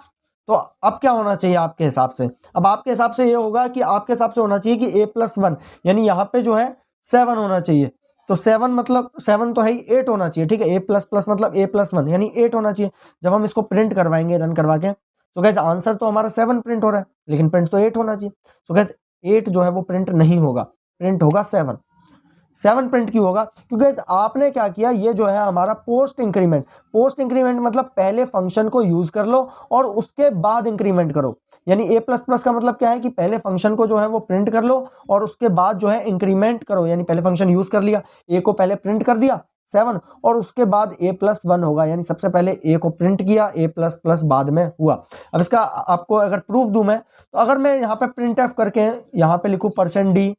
तो अब क्या होना चाहिए आपके हिसाब से, अब आपके हिसाब से ये होगा कि आपके हिसाब से होना चाहिए कि a+1 यानी यहाँ पे जो है 7 होना चाहिए। तो 7 मतलब 7 तो है ही, 8 होना चाहिए, ठीक है, a++ मतलब a+1 यानी 8 होना चाहिए जब हम इसको प्रिंट करवाएंगे रन करवा के। तो गैस आंसर तो हमारा 7 प्रिंट हो रहा है लेकिन प्रिंट तो 8 होना चाहिए। तो गैस 8 जो है वो प्रिंट नहीं होगा, प्रिंट होगा 7 प्रिंट क्यों होगा, क्योंकि आपने क्या किया, ये जो है हमारा पोस्ट इंक्रीमेंट मतलब पहले फंक्शन को यूज कर लो और उसके बाद इंक्रीमेंट करो। यानी a++ का मतलब क्या है कि पहले फंक्शन को जो है वो प्रिंट कर लो और उसके बाद जो है इंक्रीमेंट करो। यानी पहले फंक्शन यूज कर लिया, a को पहले प्रिंट कर दिया 7 और उसके बाद a+1 होगा, यानी सबसे पहले a को प्रिंट किया, a++ बाद में हुआ। अब इसका आपको अगर प्रूफ दूं मैं, तो अगर मैं यहाँ पे प्रिंट एफ करके यहाँ पे लिखूं %d,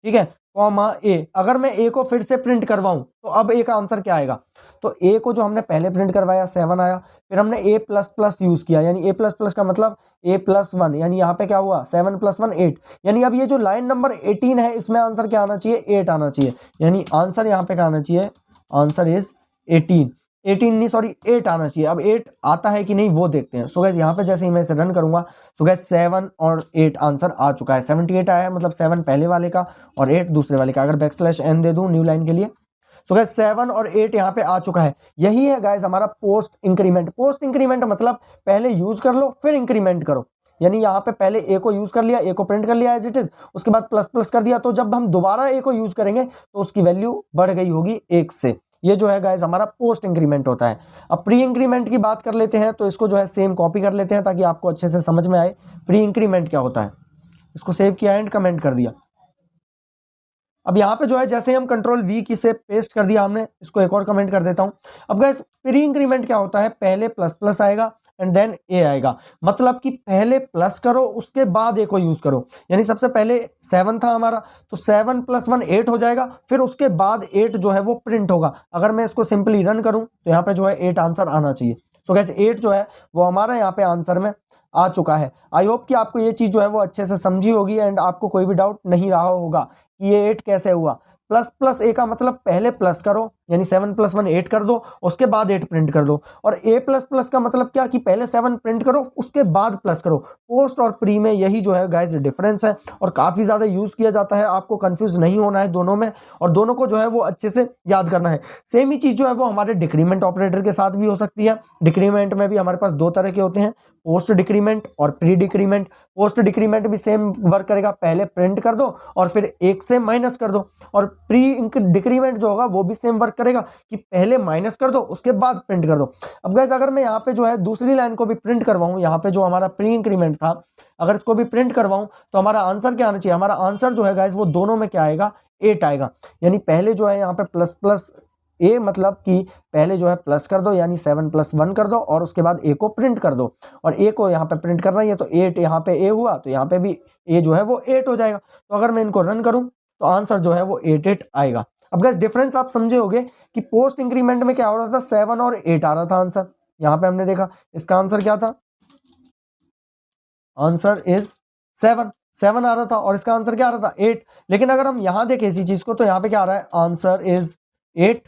ठीक है, कॉमा ए, अगर मैं ए को फिर से प्रिंट करवाऊं तो अब ए का आंसर क्या आएगा। तो ए को जो हमने पहले प्रिंट करवाया 7 आया, फिर हमने a++ यूज किया यानी a++ का मतलब a+1 यानी यहाँ पे क्या हुआ 7 + 1 8। यानी अब ये जो लाइन नंबर 18 है इसमें आंसर क्या आना चाहिए, 8 आना चाहिए। यानी आंसर यहाँ पे क्या आना चाहिए, आंसर इज 18 नहीं सॉरी 8 आना चाहिए। अब 8 आता है कि नहीं वो देखते हैं। सो गाइस यहाँ पे जैसे ही मैं इसे रन करूंगा, सो गाइस 7 और 8 आंसर आ चुका है। 78 आया है, मतलब 7 पहले वाले का और 8 दूसरे वाले का। अगर बैकस्लैश n दे दूं न्यू लाइन के लिए, सो गाइस 7 और 8 यहाँ पे आ चुका है। यही है गाइस हमारा पोस्ट इंक्रीमेंट मतलब पहले यूज कर लो फिर इंक्रीमेंट करो। यानी यहाँ पे पहले ए को यूज कर लिया, ए को प्रिंट कर लिया एज इट इज, उसके बाद ++ कर दिया, तो जब हम दोबारा ए को यूज करेंगे तो उसकी वैल्यू बढ़ गई होगी 1 से। ये जो है गाइस हमारा पोस्ट इंक्रीमेंट होता है। अब प्री इंक्रीमेंट की बात कर लेते हैं, तो इसको जो है सेम कॉपी कर लेते हैं ताकि आपको अच्छे से समझ में आए प्री इंक्रीमेंट क्या होता है। इसको सेव किया एंड कमेंट कर दिया। अब यहाँ पे जो है जैसे हम कंट्रोल वी की से पेस्ट कर दिया हमने, इसको एक और कमेंट कर देता हूँ। अब गाइस प्री इंक्रीमेंट क्या होता है, पहले प्लस प्लस आएगा एंड देन ए आएगा, मतलब कि पहले प्लस करो उसके बाद ए को यूज करो। यानी सबसे पहले 7 था हमारा, तो 7 + 1 8 हो जाएगा, फिर उसके बाद 8 जो है वो प्रिंट होगा। अगर मैं इसको सिंपली रन करूं तो यहाँ पे जो है 8 आंसर आना चाहिए। सो गाइस 8 जो है वो हमारा यहाँ पे आंसर में आ चुका है। आई होप कि आपको ये चीज जो है वो अच्छे से समझी होगी एंड आपको कोई भी डाउट नहीं रहा होगा कि ये 8 कैसे हुआ। प्लस प्लस ए का मतलब पहले प्लस करो, यानी 7 + 1 8 कर दो, उसके बाद 8 प्रिंट कर दो। और ए प्लस प्लस का मतलब क्या कि पहले 7 प्रिंट करो उसके बाद प्लस करो। पोस्ट और प्री में यही जो है गाइस डिफरेंस है और काफी ज्यादा यूज किया जाता है। आपको कंफ्यूज नहीं होना है दोनों में, और दोनों को जो है वो अच्छे से याद करना है। सेम ही चीज जो है वो हमारे डिक्रीमेंट ऑपरेटर के साथ भी हो सकती है। डिक्रीमेंट में भी हमारे पास दो तरह के होते हैं, पोस्ट डिक्रीमेंट और प्री डिक्रीमेंट। पोस्ट डिक्रीमेंट भी सेम वर्क करेगा, पहले प्रिंट कर दो और फिर 1 से माइनस कर दो। और प्री डिक्रीमेंट जो होगा वो भी सेम वर्क करेगा कि पहले माइनस कर दो उसके बाद प्रिंट कर दो। अब गाइस अगर मैं यहाँ पे जो है दूसरी लाइन को भी प्रिंट करवाऊं, यहाँ पे जो हमारा प्री इंक्रीमेंट था अगर इसको भी प्रिंट करवाऊं तो हमारा आंसर क्या आना चाहिए, हमारा आंसर जो है गाइस वो दोनों में क्या आएगा, 8 आएगा। यानी पहले जो है यहाँ पे प्लस प्लस ए, मतलब कि पहले जो है प्लस कर दो यानी 7 + 1 कर दो और उसके बाद ए को प्रिंट कर दो। और ए को यहाँ पे प्रिंट करना ही है तो 8 यहाँ पे ए हुआ तो यहाँ पे भी ए जो है वो 8 हो जाएगा। तो अगर मैं इनको रन करूं तो आंसर जो है वो 8 आएगा। अब गाइस डिफरेंस आप समझे होगे कि पोस्ट इंक्रीमेंट में क्या हो रहा था, 7 और 8 आ रहा था आंसर। यहाँ पे हमने देखा इसका आंसर क्या था, आंसर इज 7 आ रहा था और इसका आंसर क्या आ रहा था, 8। लेकिन अगर हम यहाँ देखें इसी चीज को तो यहाँ पे क्या आ रहा है, आंसर इज 8,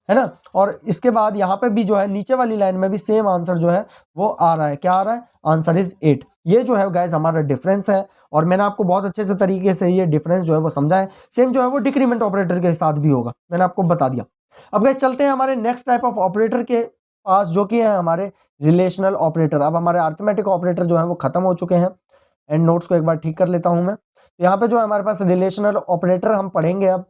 है ना। और इसके बाद यहाँ पे भी जो है नीचे वाली लाइन में भी सेम आंसर जो है वो आ रहा है, क्या आ रहा है, आंसर इज 8। ये जो है गाइस हमारा डिफरेंस है और मैंने आपको बहुत अच्छे से तरीके से ये डिफरेंस जो है वो समझा है। सेम जो है वो डिक्रीमेंट ऑपरेटर के साथ भी होगा, मैंने आपको बता दिया। अब गाइस चलते हैं हमारे नेक्स्ट टाइप ऑफ ऑपरेटर के पास जो कि है हमारे रिलेशनल ऑपरेटर। अब हमारे अरिथमेटिक ऑपरेटर जो है वो खत्म हो चुके हैं। एंड नोट्स को एक बार ठीक कर लेता हूं मैं। तो यहाँ पे जो है हमारे पास रिलेशनल ऑपरेटर हम पढ़ेंगे अब।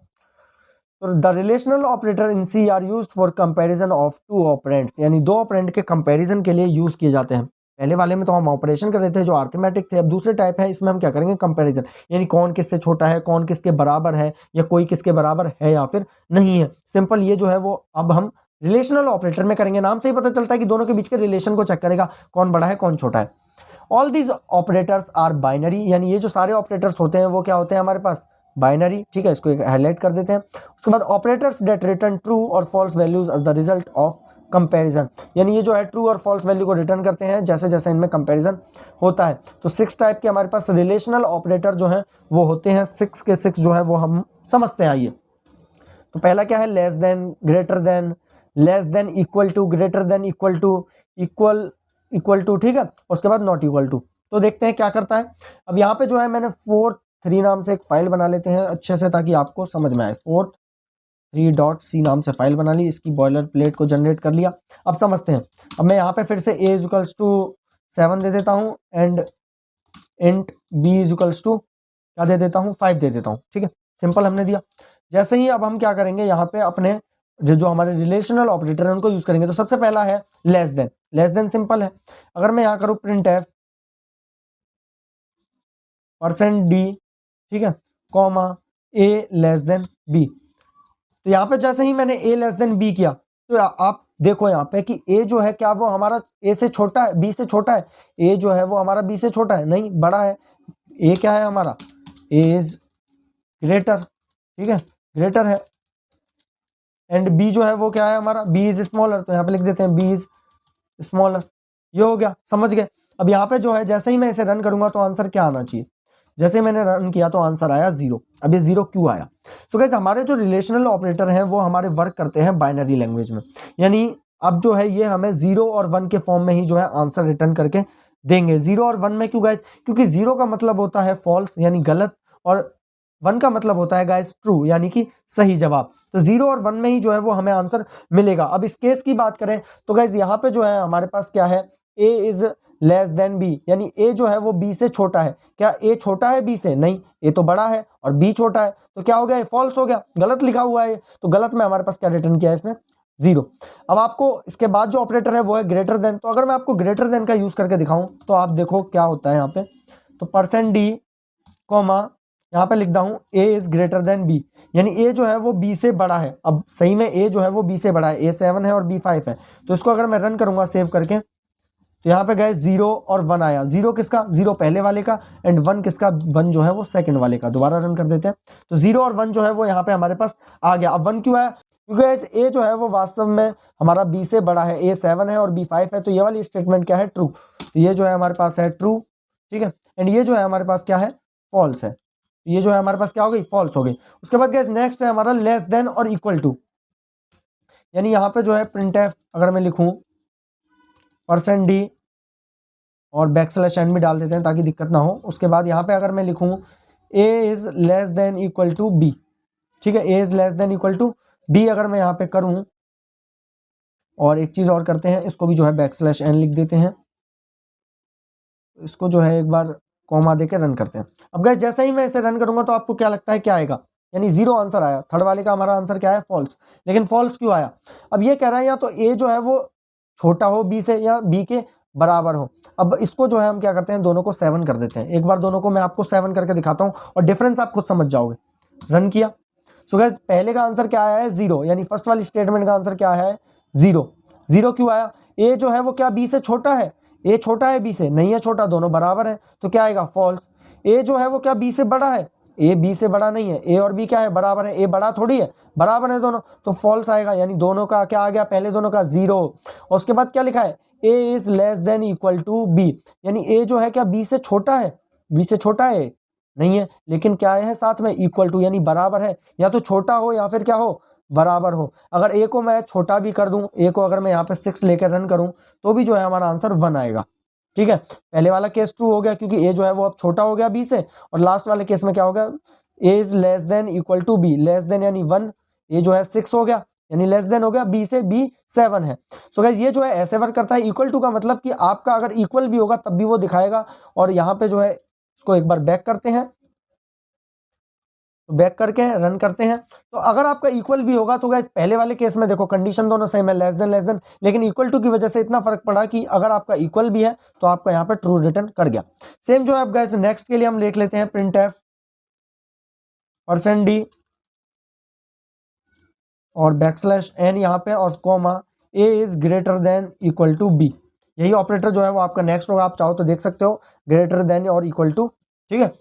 तो the relational operator in C are used for comparison of two operands, यानी दो ऑपरेंड के कंपैरिजन के लिए यूज किए जाते हैं। पहले वाले में तो हम ऑपरेशन कर रहे थे जो अरिथमेटिक थे, अब दूसरे टाइप है इसमें हम क्या करेंगे, कंपैरिजन, यानी कौन किससे छोटा है, कौन किसके बराबर है, या कोई किसके बराबर है या फिर नहीं है। सिंपल ये जो है वो अब हम रिलेशनल ऑपरेटर में करेंगे। नाम से ही पता चलता है कि दोनों के बीच के रिलेशन को चेक करेगा, कौन बड़ा है कौन छोटा है। All these operators are binary, यानी ये जो सारे ऑपरेटर्स होते हैं वो क्या होते हैं हमारे पास, बाइनरी। ठीक है, इसको हाईलाइट कर देते हैं। उसके बाद ऑपरेटर्स दैट रिटर्न ट्रू और false values as the result of comparison, यानी ये जो है ट्रू और फॉल्स वैल्यू को रिटर्न करते हैं जैसे जैसे इनमें कंपैरिजन होता है। तो 6 टाइप के हमारे पास रिलेशनल ऑपरेटर जो हैं वो होते हैं। 6 के 6 जो है वो हम समझते हैं। आइए, तो पहला क्या है, less than, greater than, less than equal to, greater than equal to, equal to, ठीक है। उसके बाद नॉट इक्वल टू। तो देखते हैं क्या करता है। अब यहाँ पे जो है मैंने 4-3 नाम से एक फाइल बना लेते हैं अच्छे से ताकि आपको समझ में आए। 4-3.c नाम से फाइल बना ली, इसकी बॉयलर प्लेट को जनरेट कर लिया। अब समझते हैं। अब मैं यहाँ पे फिर से a = 7 दे देता हूँ एंड इंट b = क्या दे देता हूँ, 5 दे देता हूँ। ठीक है, सिंपल हमने दिया। जैसे ही अब हम क्या करेंगे, यहाँ पे अपने जो हमारे रिलेशनल ऑपरेटर है उनको यूज करेंगे। तो सबसे पहला है less then. Less then simple है, अगर मैं यहाँ करूँ प्रिंट एफ %d, ठीक है, comma a less than b। तो यहाँ पे जैसे ही मैंने a लेस देन b किया तो आप देखो यहाँ पे कि a जो है क्या वो हमारा a से छोटा है, b से छोटा है, a जो है वो हमारा b से छोटा है, नहीं बड़ा है। a क्या है हमारा, a इज ग्रेटर, ठीक है, ग्रेटर है। एंड b जो है वो क्या है हमारा, b इज स्मॉलर, तो यहाँ पे लिख देते हैं b इज स्मॉलर। ये हो गया, समझ गए। अब यहाँ पे जो है जैसे ही मैं इसे रन करूंगा तो आंसर क्या आना चाहिए, जैसे मैंने रन किया तो आंसर आया 0। अब ये 0 क्यों आया? सो गाइस हमारे जो रिलेशनल ऑपरेटर हैं वो हमारे वर्क करते हैं बाइनरी लैंग्वेज में, यानी अब जो है ये हमें 0 और 1 के फॉर्म में ही जो है आंसर रिटर्न करके देंगे। 0 और 1 में क्यों गाइस, क्योंकि 0 का मतलब होता है फॉल्स यानी गलत, और 1 का मतलब होता है गाइस ट्रू यानी कि सही जवाब। तो 0 और 1 में ही जो है वो हमें आंसर मिलेगा। अब इस केस की बात करें तो गाइस यहाँ पे जो है हमारे पास क्या है, a is less than b, यानी ए जो है वो बी से छोटा है। क्या ए छोटा है बी से? नहीं, ए तो बड़ा है और बी छोटा है, तो क्या हो गया? फॉल्स हो गया, गलत लिखा हुआ है, तो गलत में हमारे पास क्या रिटर्न किया है इसने? 0। अब आपको इसके बाद जो ऑपरेटर है वो है ग्रेटर देन। तो अगर मैं आपको ग्रेटर देन का यूज करके दिखाऊं तो आप देखो क्या होता है यहाँ पे। तो %d, यहाँ पे लिख दा हूं a is greater then b, यानी a जो है वो b से बड़ा है। अब सही में a जो है वो b से बड़ा है, a 7 है और b 5 है। तो इसको अगर मैं रन करूंगा सेव करके, तो यहाँ पे गए 0 और 1 आया। 0 किसका? 0 पहले वाले का, एंड 1 किसका? 1 जो है वो सेकंड वाले का। दोबारा रन कर देते हैं, तो 0 और 1 जो है वो यहाँ पे हमारे पास आ गया। अब 1 क्यों आया? क्योंकि a जो है वो वास्तव में हमारा b से बड़ा है, a 7 है और b 5 है, तो ये वाली स्टेटमेंट क्या है? ट्रू। तो ये जो है हमारे पास है ट्रू, ठीक है, एंड ये जो है हमारे पास क्या है? फॉल्स है। ये जो है हमारे पास क्या हो गई? फॉल्स हो गई। उसके बाद गाइस नेक्स्ट है हमारा लेस देन और इक्वल टू, यानी यहाँ पे जो है printf अगर मैं लिखूं %d और \n भी डाल देते हैं ताकि दिक्कत ना हो। उसके बाद यहाँ पे अगर मैं लिखूं a is less than equal to b, ठीक है, a is less than equal to b अगर मैं यहाँ पे करूं, और एक चीज और करते हैं, इसको भी जो है \n लिख देते हैं, इसको जो है एक बार कॉमा देके रन करते हैं। अब गाइस जैसे ही मैं इसे रन करूंगा तो आपको क्या लगता है क्या आएगा? यानी 0 आंसर आया। थर्ड वाले का हमारा आंसर क्या है? फॉल्स। लेकिन फॉल्स क्यों आया? अब ये कह रहा है या तो a जो है वो छोटा हो b से या b के बराबर हो। अब इसको जो है हम क्या करते हैं, दोनों को 7 कर देते हैं। एक बार दोनों को मैं आपको 7 करके दिखाता हूं और डिफरेंस आप खुद समझ जाओगे। रन किया, सो गाइस पहले का आंसर क्या आया है? 0, यानी फर्स्ट वाली स्टेटमेंट का आंसर क्या है? 0। 0 क्यों आया? a जो है वो क्या b से छोटा है? a छोटा है b से? नहीं है छोटा, दोनों बराबर है, तो क्या आएगा? फॉल्स। a जो है वो क्या b से बड़ा है? a b से बड़ा नहीं है, a और b क्या है? बराबर है। a बड़ा थोड़ी है, बराबर है दोनों, तो फॉल्स आएगा। यानी दोनों का क्या आ गया? पहले दोनों का 0। और उसके बाद क्या लिखा है? a is less than equal to b, यानी a जो है क्या b से छोटा है? b से छोटा है? नहीं है, लेकिन क्या है साथ में? इक्वल टू, यानी बराबर है। या तो छोटा हो या फिर क्या हो? बराबर हो। अगर a को मैं छोटा भी कर दूं, a को अगर मैं यहाँ पे 6 लेकर रन करूं, तो भी जो है हमारा आंसर 1 आएगा। ठीक है, पहले वाला केस ट्रू हो गया क्योंकि a जो है वो अब छोटा हो गया b से, और लास्ट वाले केस में क्या हो गया? a is less than equal to b, less than यानी 1, a जो है 6 हो गया, यानी लेस देन हो गया b से, b 7 है। सो गाइस ये जो है ऐसे वर्क करता है। इक्वल टू का मतलब कि आपका अगर इक्वल भी होगा तब भी वो दिखाएगा। और यहाँ पे जो है इसको एक बार बैक करते हैं, तो बैक करके रन करते हैं, तो अगर आपका इक्वल भी होगा तो गाइस पहले वाले केस में देखो कंडीशन दोनों सेम है, लेस देन, लेकिन इक्वल टू की वजह से इतना फर्क पड़ा कि अगर आपका इक्वल भी है तो आपका यहाँ पे ट्रू रिटर्न कर गया। सेम जो है अब गाइस नेक्स्ट के लिए हम लिख लेते हैं printf %d और \n यहाँ पे और comma a is greater than equal to b। यही ऑपरेटर जो है वो आपका नेक्स्ट होगा। आप चाहो तो देख सकते हो ग्रेटर देन और इक्वल टू, ठीक है।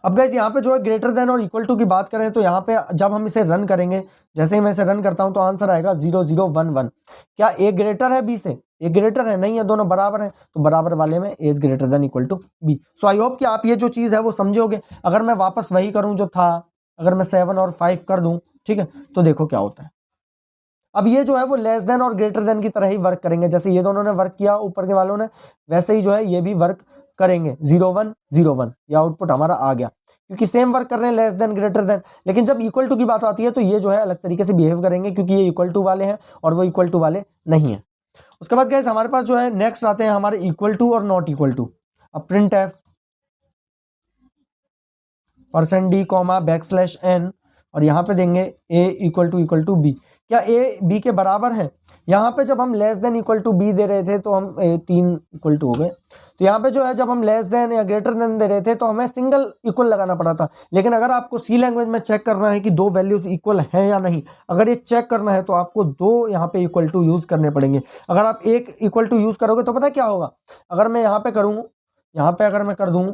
अब गाइस यहाँ पे जो है ग्रेटर देन और इक्वल टू की बात करें तो यहाँ पे जब हम इसे रन करेंगे, जैसे ही मैं इसे रन करता हूँ तो आंसर आएगा 0011। क्या ए ग्रेटर है बी से? ए ग्रेटर है? नहीं है, दोनों बराबर हैं, तो बराबर वाले में A is greater than equal to B. So I hope कि आप ये जो चीज़ है वो समझोगे। अगर मैं वापस वही करूँ जो था, अगर मैं 7 और 5 कर दूँ, ठीक है, तो देखो क्या होता है। अब ये जो है वो लेस देन और ग्रेटर देन की तरह ही वर्क करेंगे। जैसे ये दोनों ने वर्क किया ऊपर के वालों ने, वैसे ही जो है ये भी वर्क करेंगे। 0101 ये आउटपुट हमारा आ गया, क्योंकि सेम वर्क कर रहे हैं लेस देन ग्रेटर देन। लेकिन जब इक्वल टू की बात आती है तो ये जो है अलग तरीके से बिहेव करेंगे, क्योंकि ये इक्वल टू वाले हैं और वो इक्वल टू वाले नहीं है। उसके बाद गाइस हमारे पास जो है नेक्स्ट आते हैं हमारे इक्वल टू और नॉट इक्वल टू। अब printf %d कॉमा \n और यहाँ पे देंगे a इक्वल टू b। क्या a b के बराबर है? यहाँ पे जब हम less than equal to b दे रहे थे तो हम 3 इक्वल टू हो गए। तो यहाँ पे जो है जब हम लेस देन या ग्रेटर देन दे रहे थे तो हमें सिंगल इक्वल लगाना पड़ा था। लेकिन अगर आपको सी लैंग्वेज में चेक करना है कि दो वैल्यूज इक्वल हैं या नहीं, अगर ये चेक करना है तो आपको दो यहाँ पे इक्वल टू यूज करने पड़ेंगे। अगर आप एक इक्वल टू यूज करोगे तो पता क्या होगा? अगर मैं यहाँ पे करूँ, यहाँ पे अगर मैं कर दूँ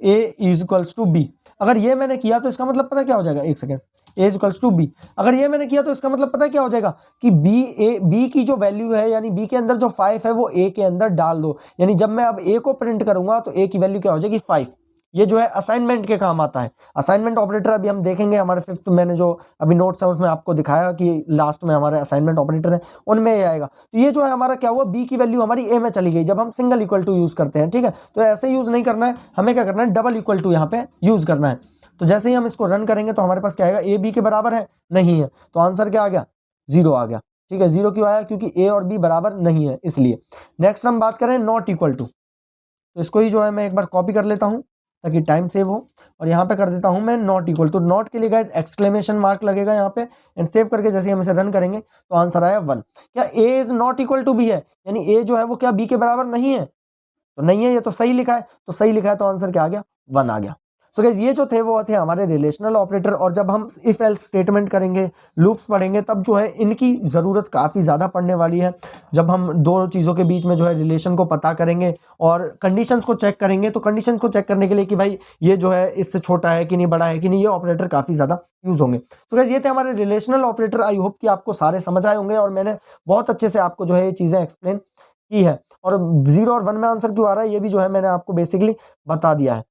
a is equals to b, अगर ये मैंने किया तो इसका मतलब पता क्या हो जाएगा? एक second, a is equals to b, अगर ये मैंने किया तो इसका मतलब पता क्या हो जाएगा कि b की जो वैल्यू है, यानी b के अंदर जो 5 है वो a के अंदर डाल दो। यानी जब मैं अब a को प्रिंट करूंगा तो a की वैल्यू क्या हो जाएगी? 5। ये जो है असाइनमेंट के काम आता है। असाइनमेंट ऑपरेटर अभी हम देखेंगे, हमारे 5th मैंने जो अभी नोट्स है उसमें आपको दिखाया कि लास्ट में हमारे असाइनमेंट ऑपरेटर है, उनमें ये आएगा। तो ये जो है हमारा क्या हुआ? बी की वैल्यू हमारी ए में चली गई जब हम सिंगल इक्वल टू यूज करते हैं, ठीक है। तो ऐसे यूज नहीं करना है, हमें क्या करना है? डबल इक्वल टू यहाँ पे यूज करना है। तो जैसे ही हम इसको रन करेंगे तो हमारे पास क्या आएगा? ए बी के बराबर है? नहीं है, तो आंसर क्या आ गया? 0 आ गया। ठीक है, 0 क्यों आया, क्योंकि ए और बी बराबर नहीं है इसलिए। नेक्स्ट हम बात करें नॉट इक्वल टू, तो इसको ही जो है मैं एक बार कॉपी कर लेता हूं ताकि टाइम सेव हो, और यहाँ पे कर देता हूं मैं नॉट इक्वल टू। नॉट के लिए गाइस एक्सक्लेमेशन मार्क लगेगा यहाँ पे, एंड सेव करके जैसे हम इसे रन करेंगे तो आंसर आया 1। क्या A is not equal to B है, यानी ए जो है वो क्या बी के बराबर नहीं है, तो नहीं है, ये तो सही लिखा है, तो सही लिखा है तो आंसर क्या आ गया, 1 आ गया। सो गाइस ये जो थे वो थे हमारे रिलेशनल ऑपरेटर, और जब हम इफ एल्स स्टेटमेंट करेंगे, लूप्स पढ़ेंगे, तब जो है इनकी ज़रूरत काफ़ी ज़्यादा पड़ने वाली है। जब हम दो चीज़ों के बीच में जो है रिलेशन को पता करेंगे और कंडीशंस को चेक करेंगे, तो कंडीशंस को चेक करने के लिए कि भाई ये जो है इससे छोटा है कि नहीं, बड़ा है कि नहीं, ये ऑपरेटर काफ़ी ज़्यादा यूज़ होंगे। सो गाइस ये थे हमारे रिलेशनल ऑपरेटर। आई होप कि आपको सारे समझ आए होंगे और मैंने बहुत अच्छे से आपको जो है ये चीज़ें एक्सप्लेन की है। और 0 और 1 में आंसर क्यों आ रहा है ये भी जो है मैंने आपको बेसिकली बता दिया है।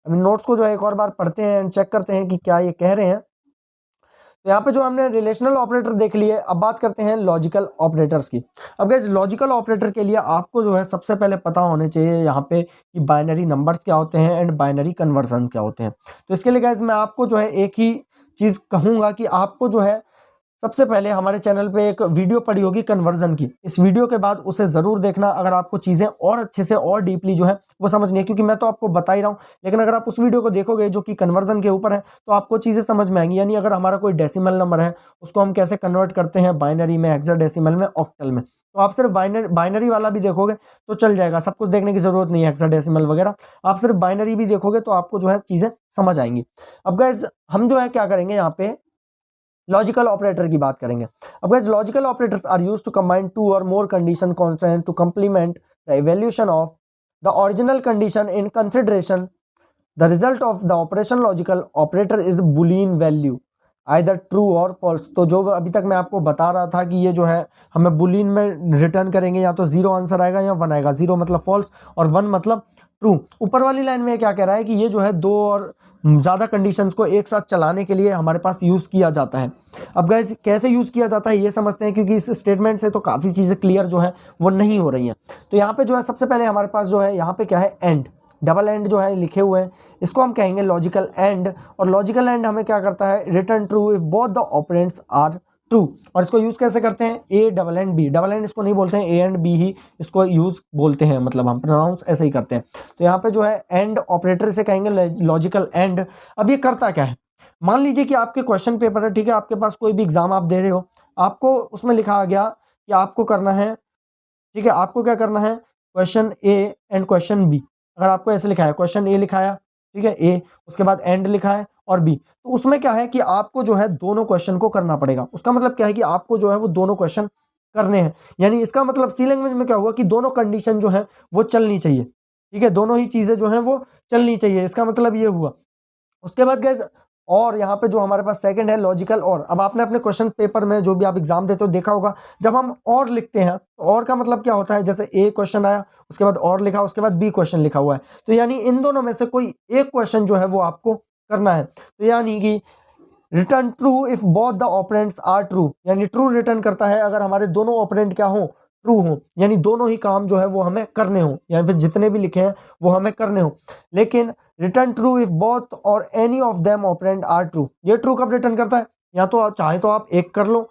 अभी नोट्स को जो है एक और बार पढ़ते हैं एंड चेक करते हैं कि क्या ये कह रहे हैं। तो यहाँ पे जो हमने रिलेशनल ऑपरेटर देख लिए, अब बात करते हैं लॉजिकल ऑपरेटर्स की। अब गाइस लॉजिकल ऑपरेटर के लिए आपको जो है सबसे पहले पता होने चाहिए यहाँ पे कि बाइनरी नंबर्स क्या होते हैं एंड बाइनरी कन्वर्जन क्या होते हैं। तो इसके लिए गाइस मैं आपको जो है एक ही चीज़ कहूँगा कि आपको जो है सबसे पहले हमारे चैनल पे एक वीडियो पड़ी होगी कन्वर्जन की, इस वीडियो के बाद उसे ज़रूर देखना अगर आपको चीज़ें और अच्छे से और डीपली जो है वो समझनी है, क्योंकि मैं तो आपको बता ही रहा हूँ, लेकिन अगर आप उस वीडियो को देखोगे जो कि कन्वर्जन के ऊपर है तो आपको चीज़ें समझ में आएंगी। यानी अगर हमारा कोई डेसिमल नंबर है उसको हम कैसे कन्वर्ट करते हैं बाइनरी में, हेक्साडेसिमल में, ऑक्टल में, तो आप सिर्फ बाइनरी वाला भी देखोगे तो चल जाएगा, सब कुछ देखने की जरूरत नहीं है हेक्साडेसिमल वगैरह, आप सिर्फ बाइनरी भी देखोगे तो आपको जो है चीज़ें समझ आएंगी। अब गाइज हम जो है क्या करेंगे, यहाँ पे लॉजिकल ऑपरेटर की बात करेंगे। अब guys logical operators are used to combine two or more condition constant to complement the evaluation of the original condition in consideration the result of the operation logical operator is Boolean value either true और false. तो जो अभी तक मैं आपको बता रहा था कि ये जो है हमें बुलियन में रिटर्न करेंगे, या तो 0 आंसर आएगा या 1 आएगा। 0 मतलब फॉल्स और 1 मतलब ट्रू। ऊपर वाली लाइन में क्या कह रहा है कि ये जो है दो और ज़्यादा कंडीशंस को एक साथ चलाने के लिए हमारे पास यूज़ किया जाता है। अब गाइस कैसे यूज़ किया जाता है ये समझते हैं, क्योंकि इस स्टेटमेंट से तो काफ़ी चीज़ें क्लियर जो है वो नहीं हो रही हैं। तो यहाँ पे जो है सबसे पहले हमारे पास जो है यहाँ पे क्या है, एंड, डबल एंड जो है लिखे हुए हैं, इसको हम कहेंगे लॉजिकल एंड। और लॉजिकल एंड हमें क्या करता है, return true if both the operands are true. और इसको यूज़ कैसे करते हैं, a double and b, double and इसको नहीं बोलते हैं, ए एंड बी ही इसको यूज़ बोलते हैं, मतलब हम प्रोनाउंस ऐसे ही करते हैं। तो यहाँ पे जो है एंड ऑपरेटर से कहेंगे लॉजिकल एंड। अब ये करता क्या है, मान लीजिए कि आपके क्वेश्चन पेपर है, ठीक है, आपके पास कोई भी एग्जाम आप दे रहे हो, आपको उसमें लिखा आ गया कि आपको करना है, ठीक है, आपको क्या करना है, question a and question b. अगर आपको ऐसे लिखा है, क्वेश्चन ए लिखाया, ठीक है, ए, उसके बाद एंड लिखा है और बी, तो उसमें क्या है कि आपको जो है दोनों क्वेश्चन को करना पड़ेगा। उसका मतलब क्या है कि आपको जो है वो दोनों क्वेश्चन करने हैं। यानी इसका मतलब सी लैंग्वेज में क्या हुआ कि दोनों कंडीशन जो है वो चलनी चाहिए, ठीक है, दोनों ही चीजें जो है वो चलनी चाहिए, इसका मतलब ये हुआ। उसके बाद गाइस और यहाँ पे जो हमारे पास सेकंड है लॉजिकल और। अब आपने अपने क्वेश्चन पेपर में जो भी आप एग्जाम देते हो देखा होगा, जब हम और लिखते हैं तो और का मतलब क्या होता है, जैसे ए क्वेश्चन आया, उसके बाद और लिखा, उसके बाद बी क्वेश्चन लिखा हुआ है, तो यानी इन दोनों में से कोई एक क्वेश्चन जो है वो आपको करना है। तो यानी कि return true if both the operands are true, यानी ट्रू रिटर्न करता है अगर हमारे दोनों ऑपरेंड क्या हो, ट्रू हो, यानी दोनों ही काम जो है वो हमें करने हो, यानी फिर जितने भी लिखे हैं वो हमें करने हो। लेकिन रिटर्न ट्रू इफ बोथ और any of them operand are true, ये ट्रू कब रिटर्न करता है, या तो आप चाहे तो आप एक कर लो,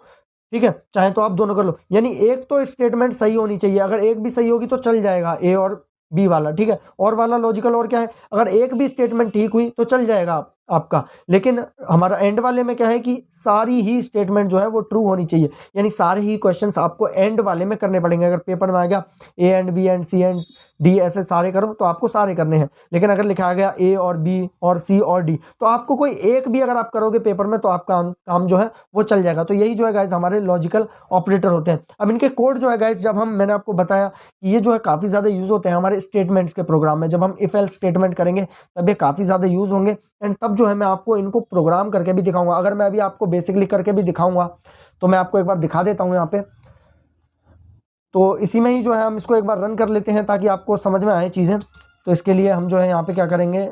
ठीक है, चाहे तो आप दोनों कर लो, यानी एक तो स्टेटमेंट सही होनी चाहिए, अगर एक भी सही होगी तो चल जाएगा, ए और बी वाला, ठीक है। और वाला लॉजिकल और क्या है, अगर एक भी स्टेटमेंट ठीक हुई तो चल जाएगा आपका। लेकिन हमारा एंड वाले में क्या है कि सारी ही स्टेटमेंट जो है वो ट्रू होनी चाहिए, यानी सारे ही क्वेश्चंस आपको एंड वाले में करने पड़ेंगे। अगर पेपर में आ गया a and b and c and d ऐसे सारे करो तो आपको सारे करने हैं, लेकिन अगर लिखा गया ए और बी और सी और डी तो आपको कोई एक भी अगर आप करोगे पेपर में तो आपका काम जो है वो चल जाएगा। तो यही जो है गाइज हमारे लॉजिकल ऑपरेटर होते हैं। अब इनके कोड जो है गाइज, जब हम, मैंने आपको बताया कि ये जो है काफ़ी ज़्यादा यूज़ होते हैं हमारे स्टेटमेंट्स के प्रोग्राम में, जब हम इफ एल्स स्टेटमेंट करेंगे तब ये काफ़ी ज़्यादा यूज़ होंगे, एंड तब जो है मैं आपको इनको प्रोग्राम करके भी दिखाऊंगा। अगर मैं अभी आपको बेसिकली करके भी दिखाऊंगा तो मैं आपको एक बार दिखा देता हूं यहाँ पे। तो इसी में ही जो है हम इसको एक बार रन कर लेते हैं ताकि आपको समझ में आए चीज़ें। तो इसके लिए हम जो है यहाँ पे क्या करेंगे,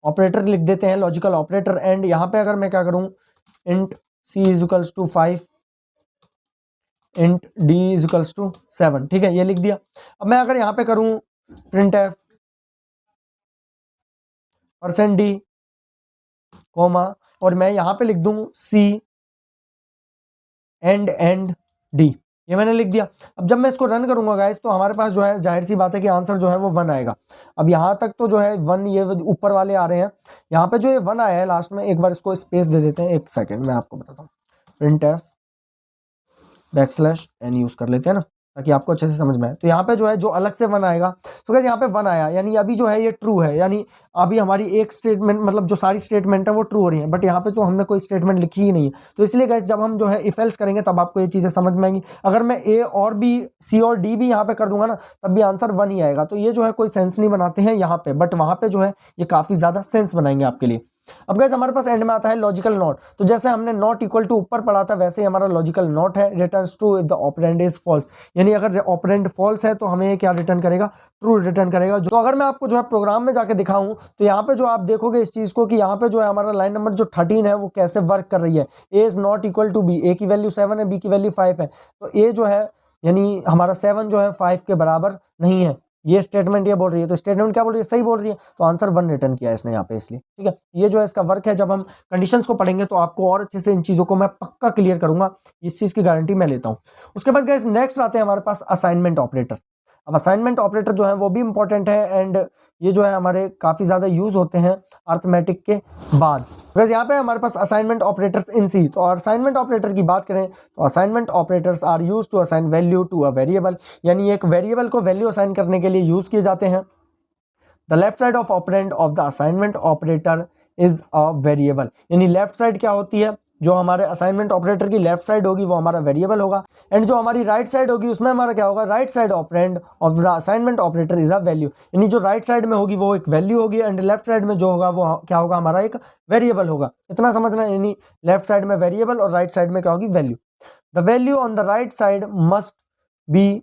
ऑपरेटर लिख देते हैं, लॉजिकल ऑपरेटर। एंड यहाँ पे अगर मैं क्या करूँ, int c is equals to 5, int d is equals to 7, ठीक है, ये लिख दिया। अब मैं अगर यहाँ पे करूँ प्रिंट एफ %d, और मैं यहाँ पे लिख दूँ सी एंड डी, ये मैंने लिख दिया। अब जब मैं इसको रन करूंगा गाइस तो हमारे पास जो है जाहिर सी बात है कि आंसर जो है वो 1 आएगा। अब यहाँ तक तो जो है 1 ये ऊपर वाले आ रहे हैं, यहाँ पे जो ये 1 आया है लास्ट में, एक बार इसको स्पेस दे देते हैं, एक सेकेंड मैं आपको बताता हूँ। Print f backslash n use कर लेते हैं ना, ताकि आपको अच्छे से समझ में आए। तो यहाँ पे जो है जो अलग से 1 आएगा, तो गाइस यहाँ पे 1 आया, यानी अभी जो है ये ट्रू है, यानी अभी हमारी एक स्टेटमेंट मतलब जो सारी स्टेटमेंट है वो ट्रू हो रही है, बट यहाँ पे तो हमने कोई स्टेटमेंट लिखी ही नहीं है। तो इसलिए गाइस जब हम जो है इफ एल्स करेंगे तब आपको ये चीज़ें समझ में आएंगी। अगर मैं ए और बी, सी और डी भी यहाँ पे कर दूंगा ना, तब भी आंसर 1 ही आएगा। तो ये जो है कोई सेंस नहीं बनाते हैं यहाँ पे, बट वहाँ पे जो है ये काफ़ी ज़्यादा सेंस बनाएंगे आपके लिए। अब गाइस हमारे पास एंड में आता है लॉजिकल नॉट। तो जैसे हमने नॉट इक्वल टू ऊपर पढ़ा था, वैसे ही हमारा लॉजिकल नॉट है, returns true if the operand is false, यानी अगर ऑपरेंड फॉल्स है तो हमें क्या रिटर्न करेगा, ट्रू रिटर्न करेगा। तो अगर मैं आपको जो है प्रोग्राम में जाके दिखाऊं तो यहाँ पे जो आप देखोगे इस चीज को कि यहाँ पे जो है हमारा लाइन नंबर जो 13 है वो कैसे वर्क कर रही है। A is not equal to B, A की वैल्यू 7 है, बी की वैल्यू 5 है, तो ए जो है यानी हमारा 7 जो है 5 के बराबर नहीं है, ये स्टेटमेंट ये बोल रही है। तो स्टेटमेंट क्या बोल रही है, सही बोल रही है, तो आंसर 1 रिटर्न किया है इसने यहाँ पे, इसलिए ठीक है। ये जो है इसका वर्क है। जब हम कंडीशंस को पढ़ेंगे तो आपको और अच्छे से इन चीजों को मैं पक्का क्लियर करूंगा, इस चीज की गारंटी मैं लेता हूं। उसके बाद गाइस नेक्स्ट आते हैं हमारे पास असाइनमेंट ऑपरेटर। अब असाइनमेंट ऑपरेटर जो है वो भी इंपॉर्टेंट है, एंड ये जो है हमारे काफी ज्यादा यूज होते हैं अर्थमेटिक के बाद। बिकॉज यहाँ पे हमारे पास असाइनमेंट ऑपरेटर्स इन सी। तो असाइनमेंट ऑपरेटर की बात करें तो assignment operators are use to assign value to a variable, यानी एक वेरिएबल को वैल्यू असाइन करने के लिए यूज किए जाते हैं। The left side of operand of the assignment operator is a variable, यानी लेफ्ट साइड क्या होती है, जो हमारे असाइनमेंट ऑपरेटर की लेफ्ट साइड होगी वो हमारा वेरिएबल होगा, एंड जो हमारी राइट साइड होगी उसमें हमारा क्या होगा, right side operand of the assignment operator is a value, यानी जो राइट साइड में होगी वो एक वैल्यू होगी, एंड लेफ्ट साइड में जो होगा वो क्या होगा, हमारा एक वेरिएबल होगा। इतना समझना, यानी लेफ्ट साइड में वेरिएबल और राइट साइड में क्या होगी, value. The value on the right side must be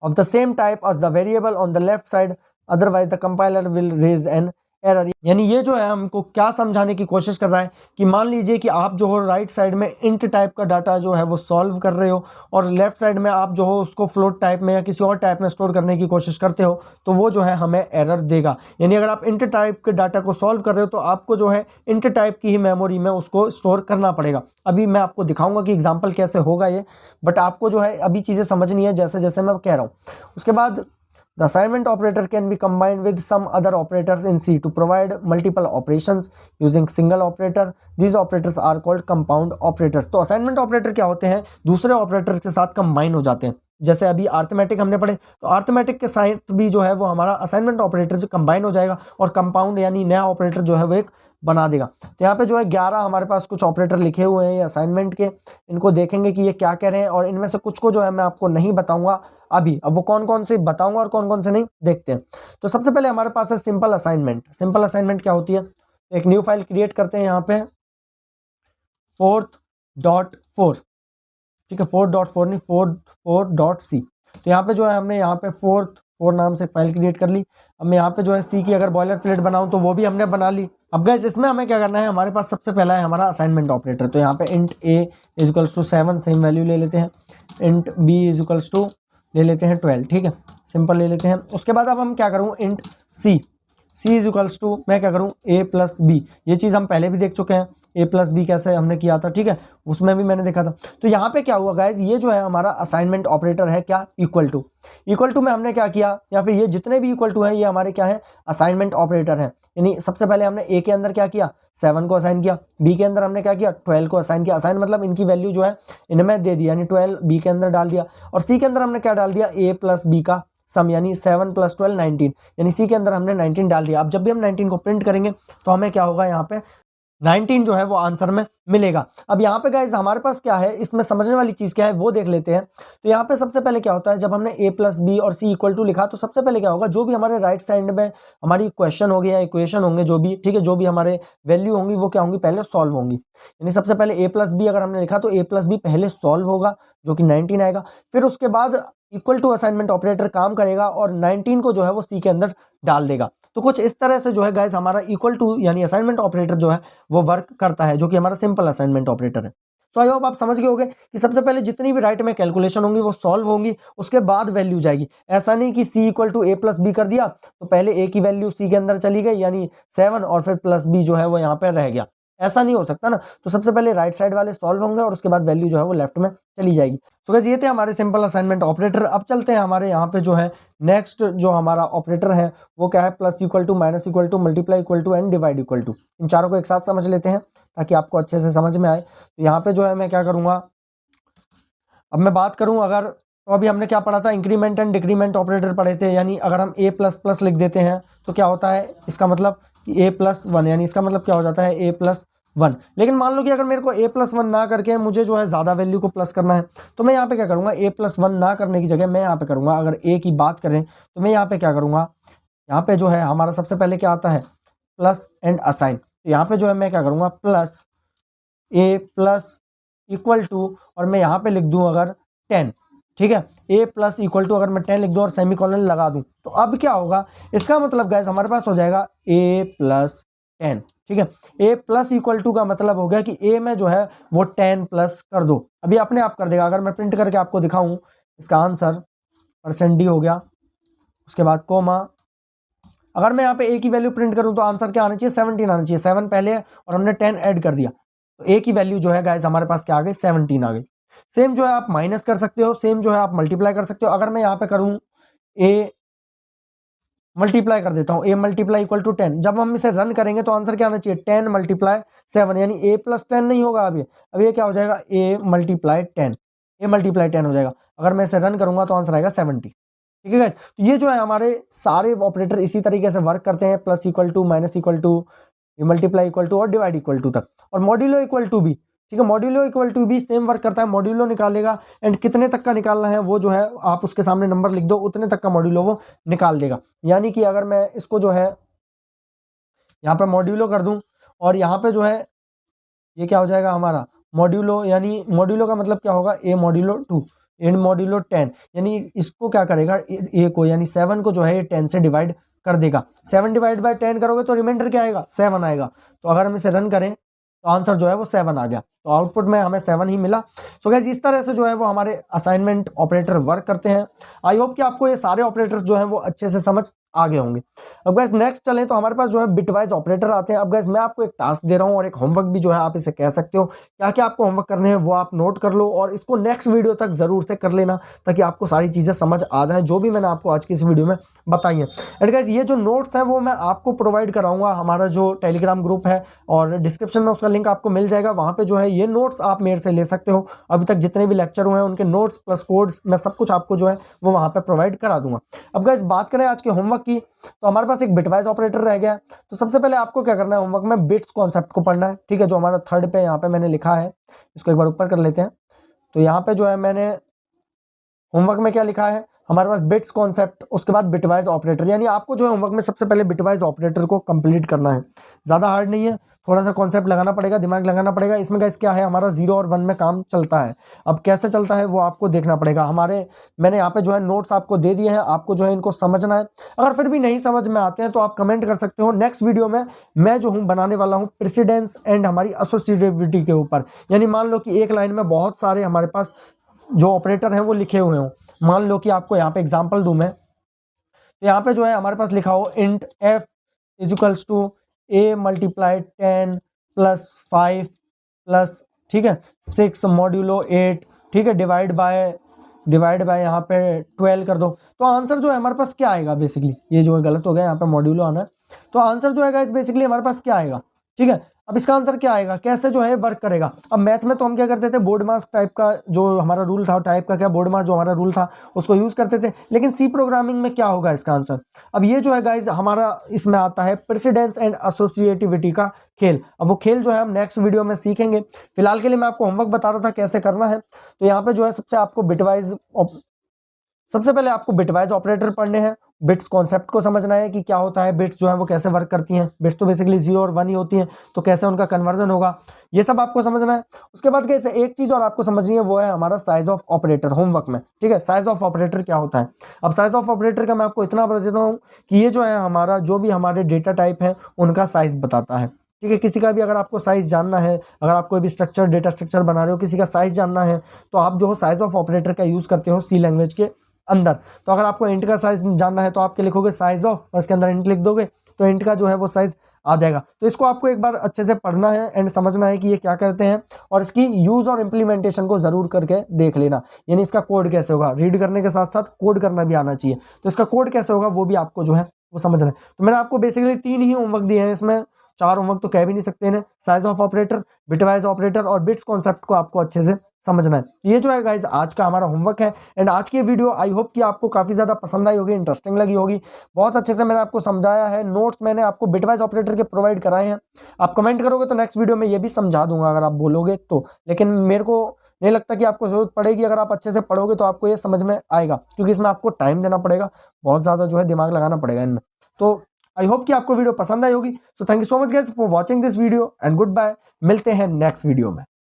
of the same type as the variable on the left side, otherwise the compiler will raise an error. यानी ये जो है हमको क्या समझाने की कोशिश कर रहा है कि मान लीजिए कि आप जो हो राइट साइड में इंट टाइप का डाटा जो है वो सॉल्व कर रहे हो, और लेफ्ट साइड में आप जो हो उसको फ्लोट टाइप में या किसी और टाइप में स्टोर करने की कोशिश करते हो, तो वो जो है हमें एरर देगा। यानी अगर आप इंट टाइप के डाटा को सॉल्व कर रहे हो तो आपको जो है इंट टाइप की ही मेमोरी में उसको स्टोर करना पड़ेगा। अभी मैं आपको दिखाऊंगा कि एग्जाम्पल कैसे होगा ये, बट आपको जो है अभी चीज़ें समझनी है जैसे जैसे मैं कह रहा हूँ। उसके बाद the assignment operator can be combined with some other operators in C to provide multiple operations using single operator. These operators are called compound operators. तो assignment operator क्या होते हैं, दूसरे operators के साथ combine हो जाते हैं। जैसे अभी अर्थमेटिक हमने पढ़े, तो अर्थमेटिक के साथ भी जो है वो हमारा असाइनमेंट ऑपरेटर जो कंबाइन हो जाएगा, और कंपाउंड यानी नया ऑपरेटर जो है वो एक बना देगा। तो यहाँ पे जो है 11 हमारे पास कुछ ऑपरेटर लिखे हुए हैं ये असाइनमेंट के, इनको देखेंगे कि ये क्या कह रहे हैं, और इनमें से कुछ को जो है मैं आपको नहीं बताऊंगा अभी। अब वो कौन कौन से बताऊंगा और कौन कौन से नहीं, देखते हैं। तो सबसे पहले हमारे पास है सिंपल असाइनमेंट। सिंपल असाइनमेंट क्या होती है, एक न्यू फाइल क्रिएट करते हैं यहाँ पे 4.4, ठीक है, 4.4 नहीं 4.c। तो यहाँ पे जो है हमने यहाँ पे 4 नाम से फाइल क्रिएट कर ली। अब मैं यहाँ पे जो है सी की अगर बॉयलर प्लेट बनाऊँ तो वो भी हमने बना ली। अब गाइस इसमें हमें क्या करना है, हमारे पास सबसे पहला है हमारा असाइनमेंट ऑपरेटर। तो यहाँ पे int a is equals to 7, same value ले लेते हैं। Int b is equals to ले लेते हैं 12, ठीक है, सिंपल ले लेते हैं। उसके बाद अब हम क्या करूँ, int c is equals to मैं क्या करूँ, ए प्लस बी। ये चीज़ हम पहले भी देख चुके हैं, ए प्लस बी कैसे हमने किया था, ठीक है, उसमें भी मैंने देखा था। तो यहाँ पे क्या हुआ गाइज, ये जो है हमारा असाइनमेंट ऑपरेटर है क्या, इक्वल टू में हमने क्या किया, या फिर ये जितने भी इक्वल टू हैं ये हमारे क्या है, असाइनमेंट ऑपरेटर हैं। यानी सबसे पहले हमने ए के अंदर क्या किया, 7 को असाइन किया, बी के अंदर हमने क्या किया, 12 को असाइन किया। असाइन मतलब इनकी वैल्यू जो है इनमें दे दी, यानी 12 बी के अंदर डाल दिया, और सी के अंदर हमने क्या डाल दिया, ए प्लस बी का सम, यानी 7 + 12 19, यानी सी के अंदर हमने 19 डाल दिया। अब जब भी हम 19 को प्रिंट करेंगे तो हमें क्या होगा, यहाँ पे 19 जो है वो आंसर में मिलेगा। अब यहाँ पे गाइज हमारे पास क्या है, इसमें समझने वाली चीज़ क्या है वो देख लेते हैं। तो यहाँ पे सबसे पहले क्या होता है, जब हमने ए प्लस बी और सी इक्वल टू लिखा तो सबसे पहले क्या होगा, जो भी हमारे राइट साइड में हमारी क्वेश्चन होगी या इक्वेशन होंगे जो भी, ठीक है, जो भी हमारे वैल्यू होंगी वो क्या होंगी, पहले सॉल्व होंगी। यानी सबसे पहले ए प्लस बी अगर हमने लिखा तो ए प्लस बी पहले सॉल्व होगा जो कि 19 आएगा। फिर उसके बाद इक्वल टू असाइनमेंट ऑपरेटर काम करेगा और 19 को जो है वो सी के अंदर डाल देगा। तो कुछ इस तरह से जो है गाइस हमारा इक्वल टू यानी असाइनमेंट ऑपरेटर जो है वो वर्क करता है, जो कि हमारा सिंपल असाइनमेंट ऑपरेटर है। सो आई होप आप समझ गए होंगे कि सबसे पहले जितनी भी राइट में कैलकुलेशन होंगी वो सॉल्व होंगी, उसके बाद वैल्यू जाएगी। ऐसा नहीं कि C equal to A plus B कर दिया तो पहले ए की वैल्यू सी के अंदर चली गई यानी 7 और फिर प्लस बी जो है वो यहाँ पे रह गया, ऐसा नहीं हो सकता ना। तो सबसे पहले राइट साइड वाले सॉल्व होंगे और उसके बाद वैल्यू जो है वो लेफ्ट में चली जाएगी। सो गाइस ये थे हमारे सिंपल असाइनमेंट ऑपरेटर। अब चलते हैं हमारे यहाँ पे जो है नेक्स्ट जो हमारा ऑपरेटर है वो क्या है, plus equal to, minus equal to, multiply equal to and divide equal to. इन चारों को एक साथ समझ लेते हैं ताकि आपको अच्छे से समझ में आए। तो यहाँ पे जो है मैं क्या करूँगा, अब मैं बात करूँ अगर, तो अभी हमने क्या पढ़ा था, इंक्रीमेंट एंड डिक्रीमेंट ऑपरेटर पढ़े थे। यानी अगर हम ए प्लस प्लस लिख देते हैं तो क्या होता है, इसका मतलब ए प्लस वन, यानी इसका मतलब क्या हो जाता है ए प्लस वन। लेकिन मान लो कि अगर मेरे को ए प्लस वन ना करके मुझे जो है ज़्यादा वैल्यू को प्लस करना है, तो मैं यहाँ पे क्या करूँगा, ए प्लस वन ना करने की जगह मैं यहाँ पे करूँगा, अगर ए की बात करें तो मैं यहाँ पे क्या करूँगा, यहाँ पे जो है हमारा सबसे पहले क्या आता है, प्लस एंड असाइन। तो यहाँ पे जो है मैं क्या करूँगा, plus a plus equal to, और मैं यहाँ पे लिख दूँ अगर 10, ठीक है, ए प्लस इक्वल टू अगर मैं 10 लिख दूँ और सेमीकोलन लगा दूँ, तो अब क्या होगा, इसका मतलब गाइस हमारे पास हो जाएगा ए प्लस 10, ठीक है। ए प्लस इक्वल टू का मतलब हो गया कि ए में जो है वो 10 प्लस कर दो, अभी अपने आप कर देगा। अगर मैं प्रिंट करके आपको दिखाऊं, इसका आंसर %d हो गया, उसके बाद कोमा, अगर मैं यहाँ पे ए की वैल्यू प्रिंट करूं तो आंसर क्या आना चाहिए, 17 आना चाहिए। 7 पहले और हमने 10 ऐड कर दिया, तो ए की वैल्यू जो है गाइस हमारे पास क्या आ गई, 17 आ गई। सेम जो है आप माइनस कर सकते हो, सेम जो है आप मल्टीप्लाई कर सकते हो। अगर मैं यहाँ पे करूँ ए मल्टीप्लाई कर देता हूँ, ए मल्टीप्लाई इक्वल टू 10, जब हम इसे रन करेंगे तो आंसर क्या आना चाहिए, 10 मल्टीप्लाई 7, यानी ए प्लस 10 नहीं होगा अब ये क्या हो जाएगा, ए मल्टीप्लाई 10, ए मल्टीप्लाई 10 हो जाएगा। अगर मैं इसे रन करूंगा तो आंसर आएगा 70, ठीक है गाइस। तो ये जो है हमारे सारे ऑपरेटर इसी तरीके से वर्क करते हैं, plus equal to, minus equal to, multiply equal to और डिवाइड इक्वल टू तक, और मॉड्यूलो इक्वल टू भी, ठीक है, मॉड्यूलो इक्वल टू भी सेम वर्क करता है। मॉड्यूलो निकालेगा एंड कितने तक का निकालना है वो जो है आप उसके सामने नंबर लिख दो, उतने तक का मॉड्यूलो वो निकाल देगा। यानी कि अगर मैं इसको जो है यहाँ पे मॉड्यूलो कर दूं और यहाँ पे जो है ये क्या हो जाएगा हमारा मॉड्यूलो, यानी मॉड्यूलो का मतलब क्या होगा, ए मॉड्यूलो 2 एंड मॉड्यूलो 10, यानी इसको क्या करेगा, ए को यानी 7 को जो है ये 10 से डिवाइड कर देगा। 7 डिवाइड बाय 10 करोगे तो रिमाइंडर क्या आएगा, 7 आएगा। तो अगर हम इसे रन करें तो आंसर जो है वो 7 आ गया, तो आउटपुट में हमें 7 ही मिला। सो गाइस इस तरह से जो है वो हमारे असाइनमेंट ऑपरेटर वर्क करते हैं। आई होप कि आपको ये सारे ऑपरेटर्स जो हैं वो अच्छे से समझ आ गए होंगे। अब गाइस नेक्स्ट चलें तो हमारे पास जो है बिटवाइज ऑपरेटर आते हैं। अब गाइस मैं आपको एक टास्क दे रहा हूं और एक होमवर्क भी जो है आप इसे कह सकते हो, क्या क्या आपको होमवर्क करने हैं वो आप नोट कर लो और इसको नेक्स्ट वीडियो तक जरूर से कर लेना ताकि आपको सारी चीजें समझ आ जाए जो भी मैंने आपको आज की इस वीडियो में बताई है। एंड गाइस ये जो नोट्स हैं वो मैं आपको प्रोवाइड कराऊंगा, हमारा जो टेलीग्राम ग्रुप है और डिस्क्रिप्शन में उसका लिंक आपको मिल जाएगा, वहां पे जो है ये नोट्स आप मेरे से ले सकते हो। अभी तक जितने भी लेक्चर हुए हैं उनके नोट्स प्लस कोड्स मैं सब कुछ आपको जो है वो वहां पे प्रोवाइड करा दूंगा। अब गाइस बात करें आज के होमवर्क की, तो हमारे पास एक बिटवाइज ऑपरेटर रह गया। तो सबसे पहले आपको क्या करना है, होमवर्क में बिट्स कॉन्सेप्ट को पढ़ना है, ठीक है, जो हमारा थर्ड पे यहाँ पे मैंने लिखा है, इसको एक बार ऊपर कर लेते हैं। तो यहाँ पे जो है मैंने होमवर्क में क्या लिखा है, हमारे पास बिट्स कॉन्सेप्ट, उसके बाद बिटवाइज ऑपरेटर, यानी आपको जो है होमवर्क में सबसे पहले बिटवाइज ऑपरेटर को कंप्लीट करना है। ज़्यादा हार्ड नहीं है, थोड़ा सा कॉन्सेप्ट लगाना पड़ेगा, दिमाग लगाना पड़ेगा। इसमें गाइस क्या है, हमारा 0 और 1 में काम चलता है। अब कैसे चलता है वो आपको देखना पड़ेगा। मैंने यहाँ पे जो है नोट्स आपको दे दिए हैं, आपको जो है इनको समझना है। अगर फिर भी नहीं समझ में आते हैं तो आप कमेंट कर सकते हो। नेक्स्ट वीडियो में मैं जो हूँ बनाने वाला हूँ प्रेसिडेंस एंड हमारी एसोसिएटिविटी के ऊपर। यानी मान लो कि एक लाइन में बहुत सारे हमारे पास जो ऑपरेटर हैं वो लिखे हुए हों। मान लो कि आपको यहाँ पे एग्जांपल दूं मैं, तो यहाँ पे जो है हमारे पास लिखा हो int f is equals to a multiply 10 plus 5 plus, ठीक है, 6 मॉड्यूलो 8, ठीक है, डिवाइड बाय यहाँ पे 12 कर दो। तो आंसर जो है हमारे पास क्या आएगा, बेसिकली ये जो है गलत हो गया, यहाँ पे मॉड्यूलो आना है। तो आंसर जो है बेसिकली हमारे पास क्या आएगा, ठीक है। अब इसका आंसर क्या आएगा, कैसे जो है वर्क करेगा। अब मैथ में तो हम क्या करते थे, बोर्ड मास टाइप का जो हमारा रूल था, टाइप का क्या बोर्ड मास जो हमारा रूल था उसको यूज करते थे। लेकिन सी प्रोग्रामिंग में क्या होगा इसका आंसर। अब ये जो है गाइज हमारा इसमें आता है प्रेसिडेंस एंड एसोसिएटिविटी का खेल। अब वो खेल जो है हम नेक्स्ट वीडियो में सीखेंगे। फिलहाल के लिए मैं आपको होमवर्क बता रहा था कैसे करना है। तो यहाँ पे जो है सबसे पहले आपको बिटवाइज ऑपरेटर पढ़ने हैं, बिट्स कॉन्सेप्ट को समझना है कि क्या होता है, बिट्स जो है वो कैसे वर्क करती हैं। बिट्स तो बेसिकली 0 और 1 ही होती हैं, तो कैसे उनका कन्वर्जन होगा ये सब आपको समझना है। उसके बाद कैसे एक चीज और आपको समझनी है, वो है हमारा साइज ऑफ ऑपरेटर होमवर्क में, ठीक है। साइज ऑफ ऑपरेटर क्या होता है। अब साइज ऑफ ऑपरेटर का मैं आपको इतना बता देता हूँ कि ये जो है हमारा जो भी हमारे डेटा टाइप है उनका साइज बताता है, ठीक है। किसी का भी अगर आपको साइज जानना है, अगर आप कोई भी स्ट्रक्चर डेटा स्ट्रक्चर बना रहे हो, किसी का साइज जानना है, तो आप जो साइज ऑफ ऑपरेटर का यूज करते हो सी लैंग्वेज के अंदर। तो अगर आपको इंट का साइज जानना है तो आपके लिखोगे साइज ऑफ और इसके अंदर इंट लिख दोगे, तो इंट का जो है वो साइज आ जाएगा। तो इसको आपको एक बार अच्छे से पढ़ना है एंड समझना है कि ये क्या करते हैं और इसकी यूज और इम्प्लीमेंटेशन को जरूर करके देख लेना। यानी इसका कोड कैसे होगा, रीड करने के साथ साथ कोड करना भी आना चाहिए। तो इसका कोड कैसे होगा वो भी आपको जो है वो समझना है। तो मैंने आपको बेसिकली 3 ही होमवर्क दिए हैं इसमें, 4 होमवर्क तो कह भी नहीं सकते इन्हें। Size of operator, bitwise operator और बिट्स कॉन्सेप्ट को आपको अच्छे से समझना है। ये जो है गाइस आज का हमारा होमवर्क है एंड आज की वीडियो आई होप कि आपको काफी ज्यादा पसंद आई होगी, इंटरेस्टिंग लगी होगी। बहुत अच्छे से मैंने आपको समझाया है, नोट्स मैंने आपको बिटवाइज ऑपरेटर के प्रोवाइड कराए हैं। आप कमेंट करोगे तो नेक्स्ट वीडियो में ये भी समझा दूंगा अगर आप बोलोगे तो, लेकिन मेरे को नहीं लगता कि आपको जरूरत पड़ेगी। अगर आप अच्छे से पढ़ोगे तो आपको ये समझ में आएगा, क्योंकि इसमें आपको टाइम देना पड़ेगा, बहुत ज्यादा जो है दिमाग लगाना पड़ेगा इनमें। तो आई होप कि आपको वीडियो पसंद आई होगी। So thank you so much guys for watching this video and goodbye. मिलते हैं नेक्स्ट वीडियो में।